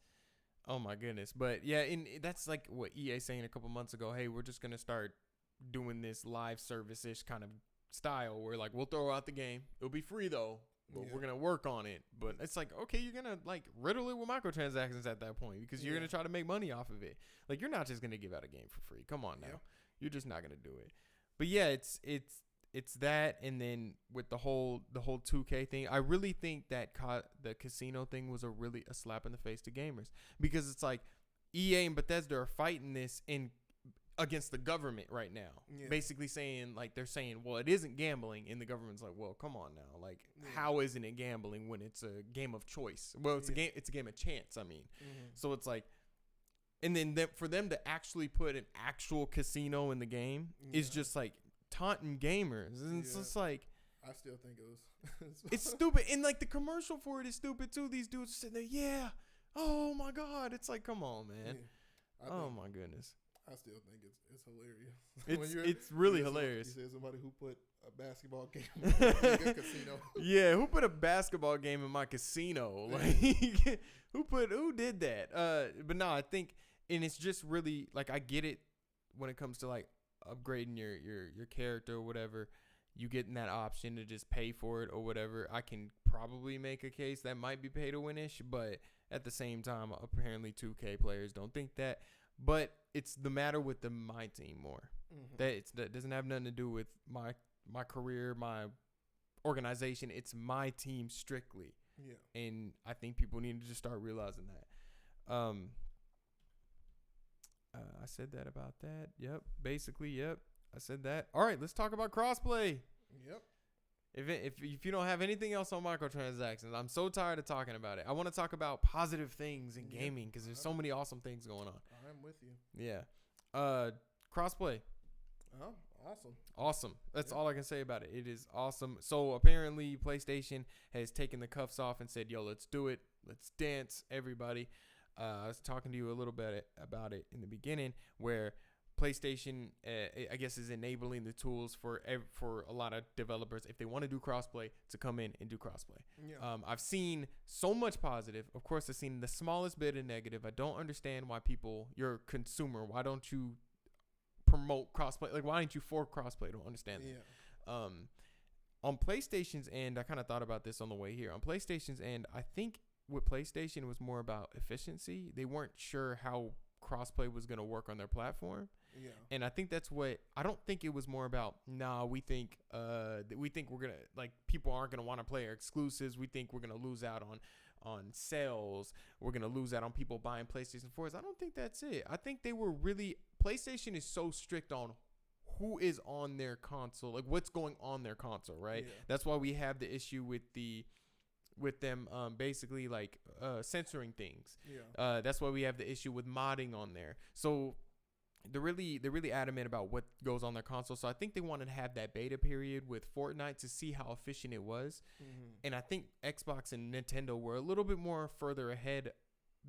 oh my goodness. But yeah, and that's like what EA saying a couple months ago. Hey, we're just gonna start doing this live service-ish kind of style where like we'll throw out the game. It'll be free though, but we're gonna work on it. But it's like, okay, you're gonna like riddle it with microtransactions at that point, because you're gonna try to make money off of it. Like, you're not just gonna give out a game for free. Come on now, you're just not gonna do it. But yeah, it's that, and then with the whole 2K thing, I really think that the casino thing was a slap in the face to gamers, because it's like EA and Bethesda are fighting this against the government right now, basically saying, like, they're saying, well, it isn't gambling, and the government's like, well, come on now, like, how isn't it gambling when it's a game of choice? Well, it's a game of chance. I mean, so it's like, and then for them to actually put an actual casino in the game is just like taunting gamers, and it's just like, I still think it was it's stupid, and like the commercial for it is stupid too. These dudes sitting there, oh my god, it's like, come on, man, oh my goodness. I still think it's hilarious. It's really hilarious. You said somebody who put a basketball game in a casino. Yeah, who put a basketball game in my casino? Like, who did that? But no, I think, and it's just really like, I get it when it comes to like upgrading your character or whatever. You getting that option to just pay for it or whatever. I can probably make a case that might be pay to win-ish, but at the same time, apparently 2K players don't think that. But it's the matter with my team more. That doesn't have nothing to do with my career, my organization. It's my team strictly. Yeah. And I think people need to just start realizing that. I said that about that. Yep. Basically, yep. I said that. All right, let's talk about crossplay. Yep. If you don't have anything else on microtransactions, I'm so tired of talking about it. I want to talk about positive things in gaming, because there's so many awesome things going on. I'm with you. Yeah. Crossplay. Oh, Awesome. That's all I can say about it. It is awesome. So apparently PlayStation has taken the cuffs off and said, yo, let's do it. Let's dance, everybody. I was talking to you a little bit about it in the beginning, where PlayStation, I guess, is enabling the tools for a lot of developers, if they want to do crossplay, to come in and do crossplay. Yeah. I've seen so much positive. Of course, I've seen the smallest bit of negative. I don't understand why you're a consumer. Why don't you promote crossplay? Like, why aren't you for crossplay? I don't understand that. On PlayStation's end, I kind of thought about this on the way here. On PlayStation's end, I think with PlayStation, it was more about efficiency. They weren't sure how crossplay was going to work on their platform. Yeah. And I think I don't think it was more about, we think we're going to, like, people aren't going to want to play our exclusives. We think we're going to lose out on sales. We're going to lose out on people buying PlayStation 4s. I don't think that's it. I think PlayStation is so strict on who is on their console, like what's going on their console, right? Yeah. That's why we have the issue with them basically like censoring things. Yeah. That's why we have the issue with modding on there. So they're really adamant about what goes on their console. So I think they wanted to have that beta period with Fortnite to see how efficient it was. And I think Xbox and Nintendo were a little bit more further ahead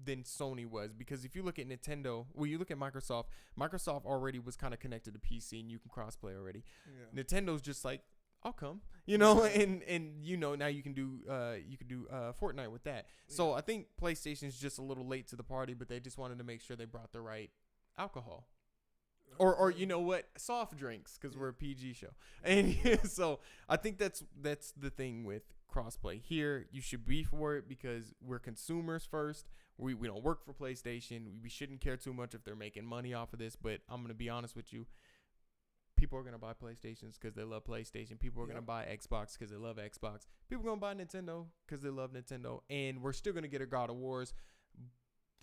than Sony was, because if you look at Nintendo, you look at Microsoft already was kind of connected to PC and you can crossplay already. Yeah. Nintendo's just like, I'll come, and now you can do Fortnite with that. Yeah. So I think PlayStation's just a little late to the party, but they just wanted to make sure they brought the right alcohol. Or you know what, soft drinks, because we're a PG show, and so I think that's the thing with crossplay here. You should be for it because we're consumers first. We don't work for PlayStation. We shouldn't care too much if they're making money off of this. But I'm gonna be honest with you, people are gonna buy PlayStations because they love PlayStation. People are gonna buy Xbox because they love Xbox. People are gonna buy Nintendo because they love Nintendo, and we're still gonna get a God of Wars,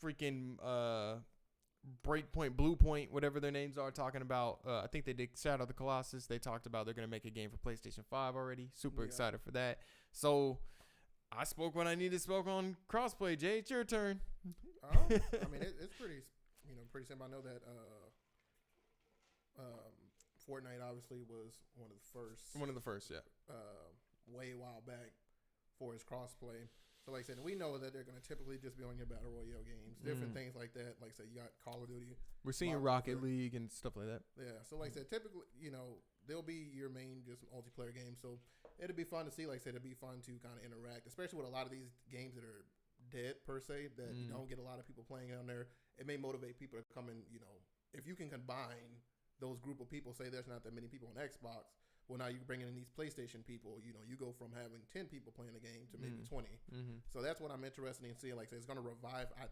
freaking Breakpoint, Bluepoint, whatever their names are, talking about. I think they did Shadow of the Colossus. They talked about they're going to make a game for PlayStation 5 already. Super excited for that. So I spoke when I needed to spoke on crossplay. Jay, it's your turn. I mean, it's pretty simple. I know that Fortnite obviously was one of the first, yeah. Way a while back for his crossplay. So like I said, we know that they're going to typically just be on your Battle Royale games, different things like that. Like I said, you got Call of Duty. We're seeing Rocket League and stuff like that. Yeah. So like I said, typically, they'll be your main just multiplayer game. So it'll be fun to see. Like I said, it'll be fun to kind of interact, especially with a lot of these games that are dead per se, that you don't get a lot of people playing on there. It may motivate people to come in, if you can combine those group of people, say there's not that many people on Xbox. Well, now you're bringing in these PlayStation people. You go from having 10 people playing a game to maybe 20. So that's what I'm interested in seeing. Like I said, it's going to revive. I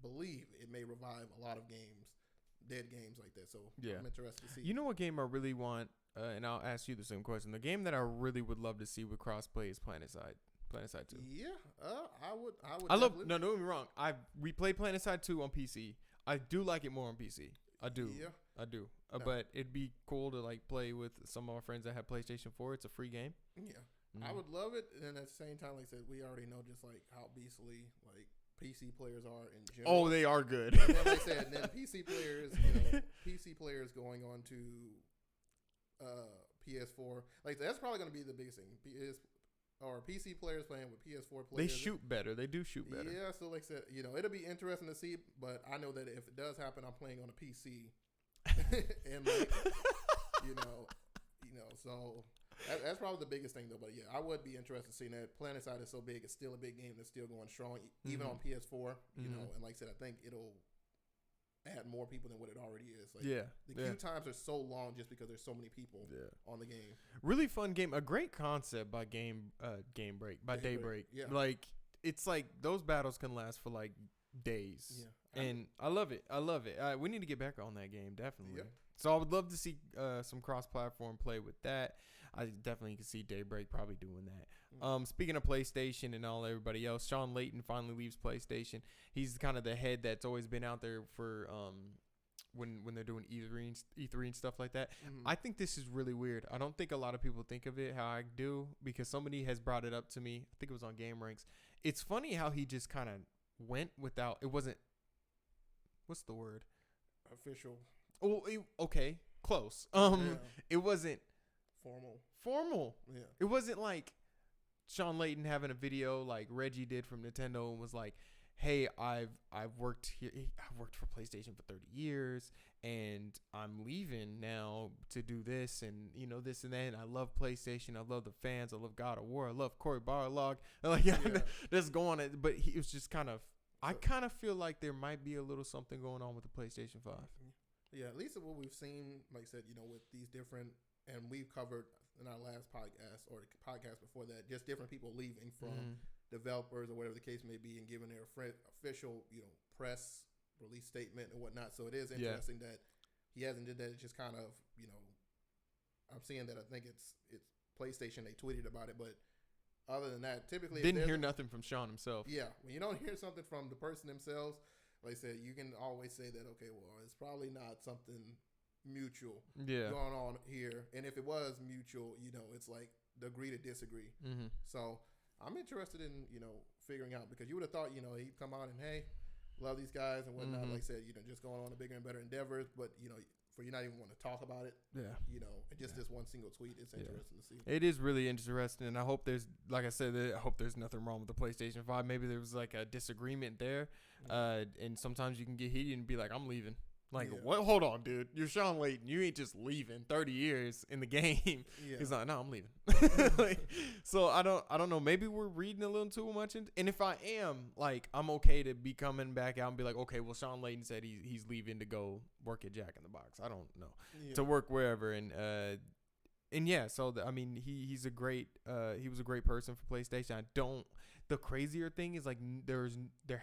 believe it may revive a lot of games, dead games like that. So I'm interested to see. You know what game I really want, and I'll ask you the same question. The game that I really would love to see with crossplay is PlanetSide 2. Yeah, I would. No, don't get me wrong. We played PlanetSide 2 on PC. I do like it more on PC. I do. Yeah. I do. But it'd be cool to play with some of our friends that have PlayStation 4. It's a free game. Yeah. I would love it. And at the same time, like I said, we already know just how beastly PC players are in general. Oh, they are good. And then, like I said, then PC players going on to PS4. Like that's probably going to be the biggest thing. Or PC players playing with PS4 players. They shoot better. They do shoot better. Yeah, so like I said, it'll be interesting to see, but I know that if it does happen, I'm playing on a PC. And so that's probably the biggest thing though. But yeah, I would be interested in seeing that. PlanetSide is so big; it's still a big game that's still going strong, even on PS4. And like I said, I think it'll add more people than what it already is. The queue times are so long just because there's so many people on the game. Really fun game, a great concept by Daybreak. Yeah, it's those battles can last for days. Yeah. And I love it. We need to get back on that game, definitely. Yep. So I would love to see some cross-platform play with that. I definitely can see Daybreak probably doing that. Speaking of PlayStation and everybody else, Shawn Leighton finally leaves PlayStation. He's kind of the head that's always been out there for when they're doing E3 and stuff like that. I think this is really weird. I don't think a lot of people think of it how I do, because somebody has brought it up to me. I think it was on Game Ranks. It's funny how he just kind of went without. It wasn't. What's the word? Official. Oh, okay, close. It wasn't formal. Yeah. It wasn't like Shawn Leighton having a video like Reggie did from Nintendo and was like, "Hey, I've worked here. I've worked for PlayStation for 30 years, and I'm leaving now to do this and this and that. And I love PlayStation. I love the fans. I love God of War. I love Cory Barlog. Let's go on it." But he was just kind of. I kind of feel like there might be a little something going on with the PlayStation 5. Yeah, at least what we've seen, like I said, with these different, and we've covered in our last podcast or the podcast before that, just different people leaving from developers or whatever the case may be and giving their official, press release statement and whatnot. So it is interesting that he hasn't did that. It's just kind of, I'm seeing that I think it's PlayStation. They tweeted about it, but other than that, typically didn't hear nothing from Shawn himself. Yeah, when you don't hear something from the person themselves, like I said, you can always say that, okay, well, it's probably not something mutual going on here. And if it was mutual, it's like the agree to disagree. So I'm interested in, figuring out, because you would have thought, he'd come out and, hey, love these guys and whatnot. Mm-hmm. Like I said, just going on to bigger and better endeavors. But for you not even want to talk about it, and just this one single tweet, it's interesting to see. It is really interesting, and I hope there's, like I said, I hope there's nothing wrong with the PlayStation 5. Maybe there was like a disagreement there, and sometimes you can get heated and be like, I'm leaving. Like, what? Hold on, dude. You're Shawn Leighton. You ain't just leaving 30 years in the game. Yeah. He's like, no, I'm leaving. So I don't know. Maybe we're reading a little too much. And if I am, like, I'm okay to be coming back out and be like, okay, well, Shawn Leighton said he's leaving to go work at Jack in the Box. I don't know. To work wherever. And yeah, so, I mean, he was a great person for PlayStation. The crazier thing is, like, there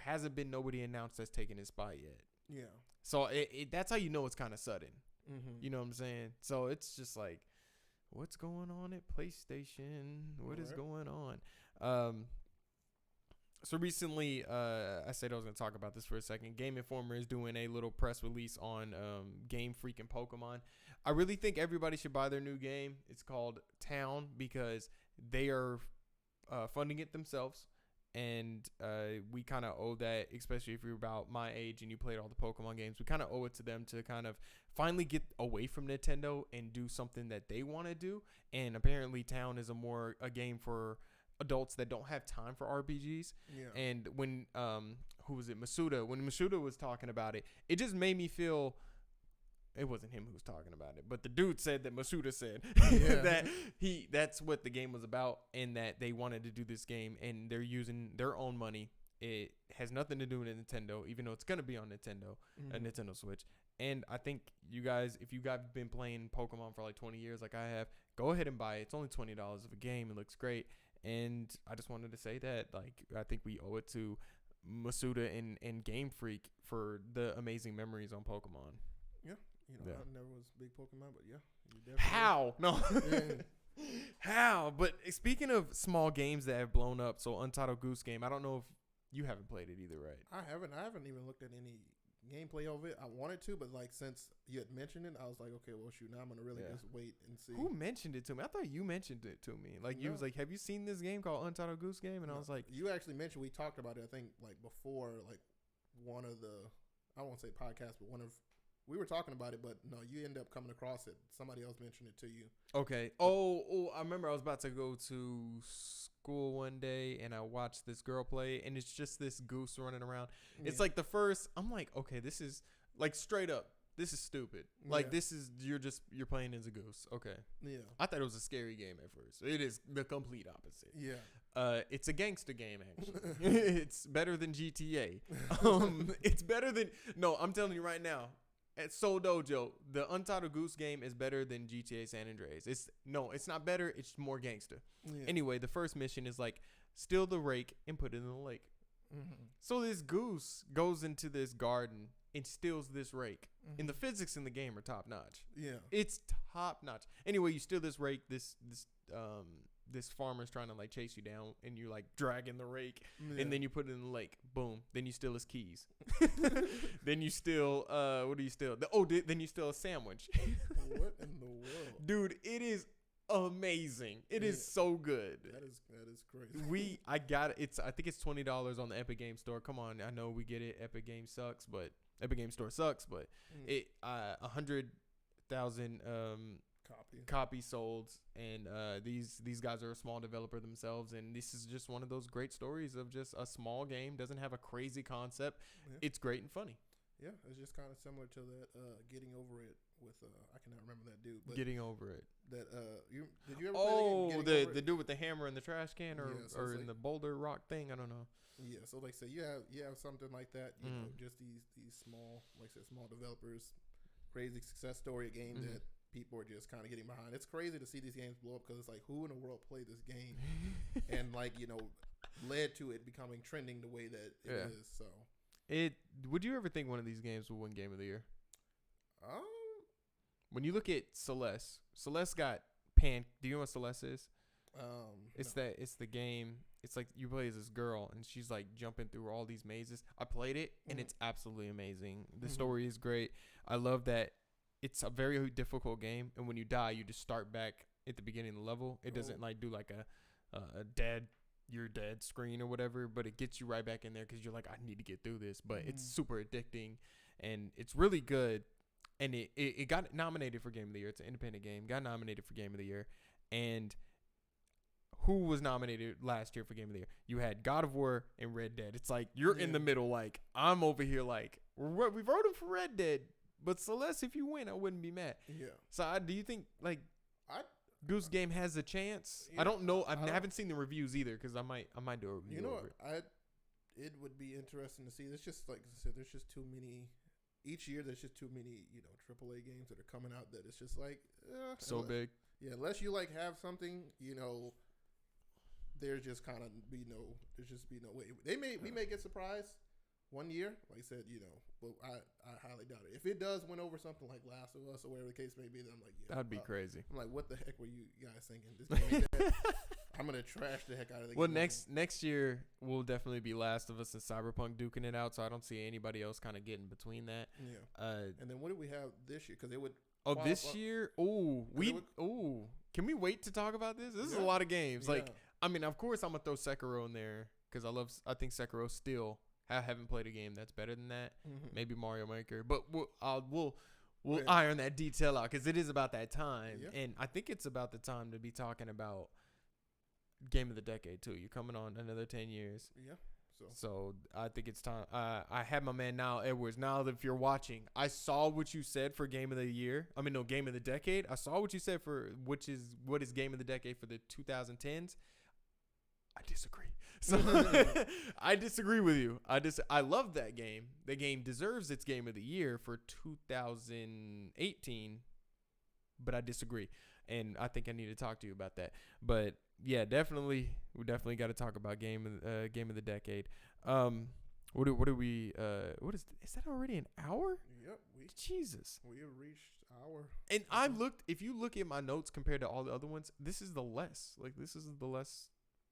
hasn't been nobody announced that's taken his spot yet. Yeah. So that's how you know it's kind of sudden. Mm-hmm. You know what I'm saying? So it's just like, what's going on at PlayStation? What is going on? So recently, I said I was going to talk about this for a second. Game Informer is doing a little press release on Game Freak and Pokemon. I really think everybody should buy their new game. It's called Town because they are funding it themselves. And we kind of owe that, especially if you're about my age and you played all the Pokemon games, we kind of owe it to them to kind of finally get away from Nintendo and do something that they want to do. And apparently Town is a game for adults that don't have time for RPGs. Yeah. And when, who was it? Masuda. When Masuda was talking about it, it just made me feel... It wasn't him who was talking about it, but the dude said that Masuda said that's what the game was about, and that they wanted to do this game, and they're using their own money. It has nothing to do with Nintendo, even though it's gonna be on Nintendo, a Nintendo Switch. And I think you guys, if you guys have been playing Pokemon for like 20 years, like I have, go ahead and buy it. It's only $20 of a game. It looks great, and I just wanted to say that, like, I think we owe it to Masuda and Game Freak for the amazing memories on Pokemon. Yeah. I never was a big Pokemon, but How? No. How? But speaking of small games that have blown up, so Untitled Goose Game, I don't know if you haven't played it either, right? I haven't even looked at any gameplay of it. I wanted to, but like since you had mentioned it, I was like, okay, well, shoot, now I'm gonna really just wait and see. Who mentioned it to me? I thought you mentioned it to me. Like you was like, have you seen this game called Untitled Goose Game? And I was like, you actually mentioned, we talked about it. I think like before, like one of the, I won't say podcast, but we were talking about it, but no, you end up coming across it. Somebody else mentioned it to you. Okay. Oh, I remember I was about to go to school one day and I watched this girl play, and it's just this goose running around. It's like the first, I'm like, okay, this is like straight up, this is stupid. Like this is, you're playing as a goose. Okay. Yeah. I thought it was a scary game at first. It is the complete opposite. Yeah. It's a gangster game, actually. It's better than GTA. It's better than, no, I'm telling you right now, at Seoul Dojo, the Untitled Goose Game is better than GTA San Andreas. It's not better. It's more gangster. Yeah. Anyway, the first mission is like steal the rake and put it in the lake. Mm-hmm. So this goose goes into this garden and steals this rake. Mm-hmm. And the physics in the game are top notch. Yeah, it's top notch. Anyway, you steal this rake. This farmer's trying to like chase you down, and you're like dragging the rake, and then you put it in the lake. Boom. Then you steal his keys. Then you steal what do you steal? Then you steal a sandwich. What in the world, dude? It is amazing. It is so good. That is crazy. I got it. I think it's $20 on the Epic Game Store. Come on, I know we get it. Epic Game Store sucks, but it 100,000 copies sold, and these guys are a small developer themselves, and this is just one of those great stories of just a small game, doesn't have a crazy concept. It's great and funny. Yeah, it's just kind of similar to that Getting Over It with I cannot remember that dude, but Getting Over It, that did you ever play the dude with the hammer in the trash can, or in the boulder rock thing, I don't know. Yeah, so like say you have something like that, you know, just these small, like I said, small developers, crazy success story, a game that people are just kind of getting behind. It's crazy to see these games blow up, because it's like, who in the world played this game and like, you know, led to it becoming trending the way that it is. So would you ever think one of these games will win Game of the Year? When you look at Celeste got pan. Do you know what Celeste is? It's the game. It's like you play as this girl, and she's like jumping through all these mazes. I played it, and it's absolutely amazing. The story is great. I love that it's a very difficult game, and when you die, you just start back at the beginning of the level. It doesn't like do like a dead, your dead screen or whatever, but it gets you right back in there because you're like, I need to get through this. But it's super addicting, and it's really good. And it got nominated for Game of the Year. It's an independent game. Got nominated for Game of the Year. And who was nominated last year for Game of the Year? You had God of War and Red Dead. It's like you're in the middle. Like I'm over here like we voted for Red Dead, but Celeste, if you win, I wouldn't be mad. Yeah. So do you think like Goose Game has a chance? Yeah, I don't know. I haven't seen the reviews either because I might do a review. You know over what? It would be interesting to see. There's just like I said, there's just too many. Each year, there's just too many, AAA games that are coming out that it's just like so big. Yeah, unless you like have something, there's just kind of there's just be no way. We may get surprised one year, like I said, but I highly doubt it. If it does win over something like Last of Us or whatever the case may be, then I'm like, yeah, that'd be crazy. I'm like, what the heck were you guys thinking? This game ain't that. I'm gonna trash the heck out of the game. Well, next year will definitely be Last of Us and Cyberpunk duking it out, so I don't see anybody else kind of getting between that. Yeah. And then what do we have this year? Because it would. This year? Can we wait to talk about this? This is a lot of games. Yeah. Like, I mean, of course, I'm gonna throw Sekiro in there because I think Sekiro still. I haven't played a game that's better than that. Mm-hmm. Maybe Mario Maker, but we'll iron that detail out because it is about that time, and I think it's about the time to be talking about Game of the Decade too. You're coming on another 10 years. Yeah. So I think it's time. I have my man Niall Edwards. Now, if you're watching, I saw what you said for Game of the Year. I mean, no, Game of the Decade. I saw what you said for what is Game of the Decade for the 2010s. I disagree. So I disagree with you. I love that game. The game deserves its Game of the Year for 2018, but I disagree. And I think I need to talk to you about that. But yeah, we definitely got to talk about game of the decade. What is that already an hour? Yep. Jesus. We have reached hour. And if you look at my notes compared to all the other ones, this is the less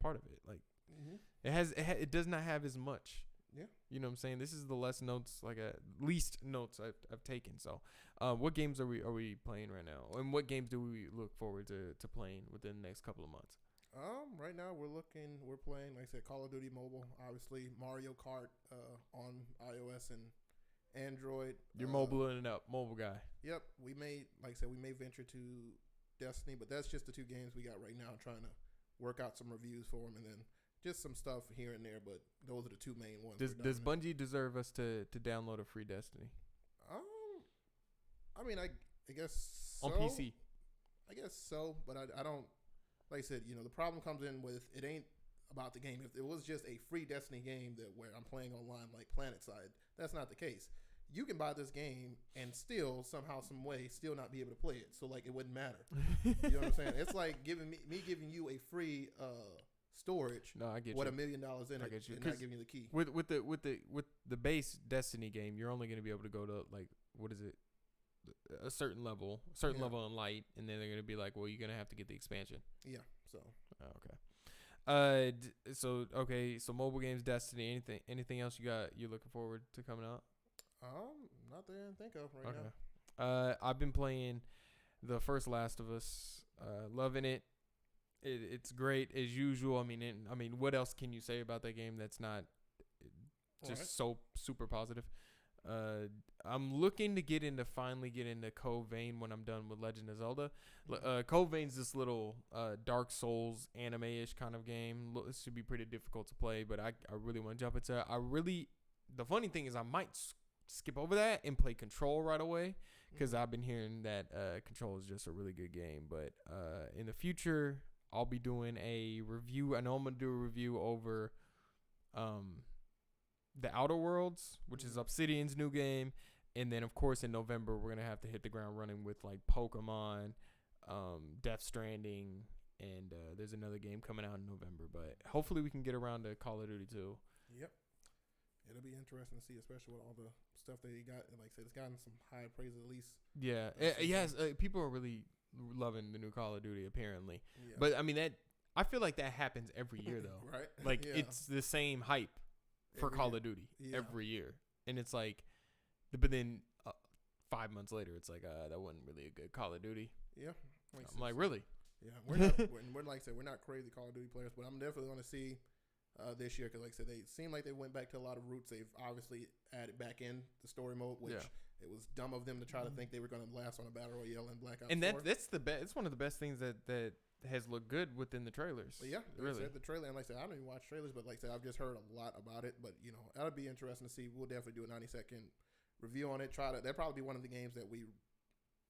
part of it. Like it does not have as much. Yeah. You know what I'm saying? This is the least notes I've taken. So, what games are we playing right now? And what games do we look forward to playing within the next couple of months? Right now we're playing, like I said, Call of Duty Mobile, obviously Mario Kart on iOS and Android. You're mobile guy. Yep. We may venture to Destiny, but that's just the two games we got right now. Trying to work out some reviews for them, and then just some stuff here and there. But those are the two main ones. Does Bungie deserve us to download a free Destiny? I mean, I guess so. On PC. I guess so, but I don't. Like I said, the problem comes in with it ain't about the game. If it was just a free Destiny game where I'm playing online like PlanetSide, that's not the case. You can buy this game and still somehow, some way, still not be able to play it. So like it wouldn't matter. You know what I'm saying? It's like giving me you a free storage. No, I get what you. $1 million in it, and not giving you the key. With the base Destiny game, you're only going to be able to go to like what is it? A certain level in light, and then they're gonna be like, well, you're gonna have to get the expansion. Yeah. So. Okay. So mobile games, Destiny. Anything else you're looking forward to coming out? Not that I can think of right now. I've been playing the first Last of Us. Loving it. It's great as usual. I mean, what else can you say about that game that's not just so super positive? I'm looking to finally get into Code Vein when I'm done with Legend of Zelda. Code Vein's this little Dark Souls anime-ish kind of game. It should be pretty difficult to play, but I really want to jump into it. The funny thing is I might skip over that and play Control right away because I've been hearing that Control is just a really good game. But in the future, I'll be doing a review. I know I'm going to do a review over The Outer Worlds, which is Obsidian's new game. And then, of course, in November, we're going to have to hit the ground running with, like, Pokemon, Death Stranding, and there's another game coming out in November. But hopefully we can get around to Call of Duty, too. Yep. It'll be interesting to see, especially with all the stuff that he got. Like I said, it's gotten some high praise at least. Yeah. Yes, people are really loving the new Call of Duty, apparently. Yeah. But, I feel like that happens every year, though. Right? Like, it's the same hype for Call of Duty every year. And it's like, but then 5 months later, it's like, that wasn't really a good Call of Duty. Yeah. I'm like, really? Yeah, we're like I said, we're not crazy Call of Duty players, but I'm definitely going to see this year because, like I said, they seem like they went back to a lot of roots. They've obviously added back in the story mode, which it was dumb of them to try to think they were going to last on a battle royale in Black Ops 4. And that's the best. It's one of the best things that has looked good within the trailers. But yeah, really. The trailer, and like I said, I don't even watch trailers, but like I said, I've just heard a lot about it. But you know, that'll be interesting to see. We'll definitely do a 90-second review on it. That'll probably be one of the games that we,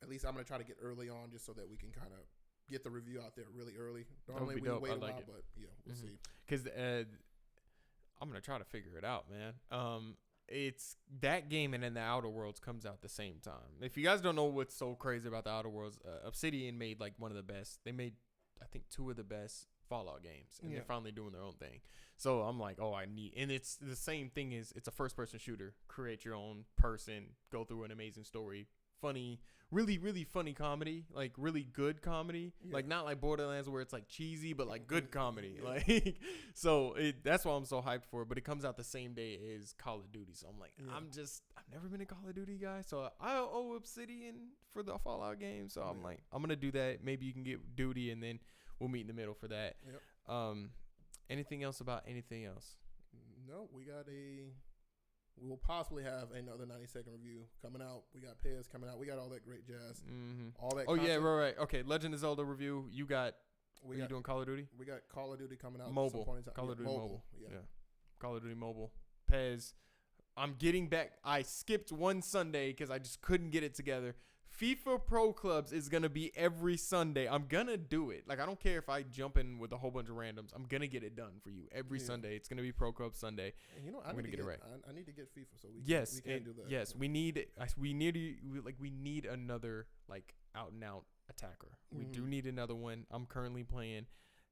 at least I'm gonna try to get early on, just so that we can kind of get the review out there really early. Normally we wait a while, but yeah, we'll see. Because I'm gonna try to figure it out, man. It's that game and then the Outer Worlds comes out the same time. If you guys don't know what's so crazy about the Outer Worlds, Obsidian made like one of the best. They made, I think, 2 of the best Fallout games, and they're finally doing their own thing. So I'm like, and it's the same thing. It's a first-person shooter. Create your own person, go through an amazing story, funny, really, really funny comedy, like really good comedy, like not like Borderlands where it's like cheesy, but like good comedy. Like, so that's why I'm so hyped for it. But it comes out the same day as Call of Duty, so I'm like, I've never been a Call of Duty guy, so I owe Obsidian for the Fallout game. So I'm like, I'm gonna do that. Maybe you can get Duty, and then we'll meet in the middle for that. Anything else about anything else? No, we'll possibly have another 90-second review coming out. We got PS coming out. We got all that great jazz. All that. Oh content. Yeah, right. Okay, Legend of Zelda review. You got. Are you doing Call of Duty? We got Call of Duty coming out. Mobile. Call of Duty mobile. Yeah. Call of Duty mobile. PES. I'm getting back. I skipped one Sunday because I just couldn't get it together. FIFA Pro Clubs is going to be every Sunday. I'm going to do it. Like, I don't care if I jump in with a whole bunch of randoms. I'm going to get it done for you every Sunday. It's going to be Pro Club Sunday. And you know, I'm going to get it right. I need to get FIFA, so we can do that. Yes, we need another, like, out-and-out attacker. We do need another one. I'm currently playing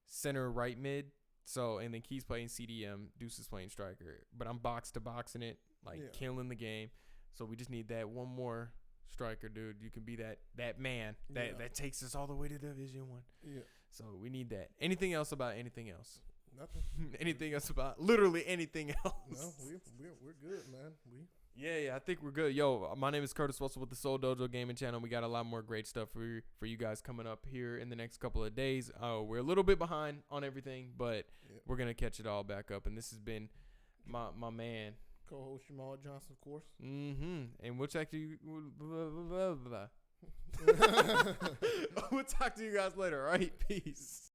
center right mid. So, and then Key's playing CDM. Deuce is playing striker. But I'm box to boxing it, like, killing the game. So, we just need that one more striker, dude. You can be that man that takes us all the way to Division 1. Yeah. So we need that. Anything else about anything else? Nothing. Anything else about literally anything else? No, we're good, man. Yeah, I think we're good. Yo, my name is Curtis Russell with the Seoul Dojo Gaming Channel. We got a lot more great stuff for you guys coming up here in the next couple of days. We're a little bit behind on everything, but we're gonna catch it all back up. And this has been my man. Co-host Jamal Johnson, of course. And we'll talk to you. We'll talk to you guys later. All right, peace.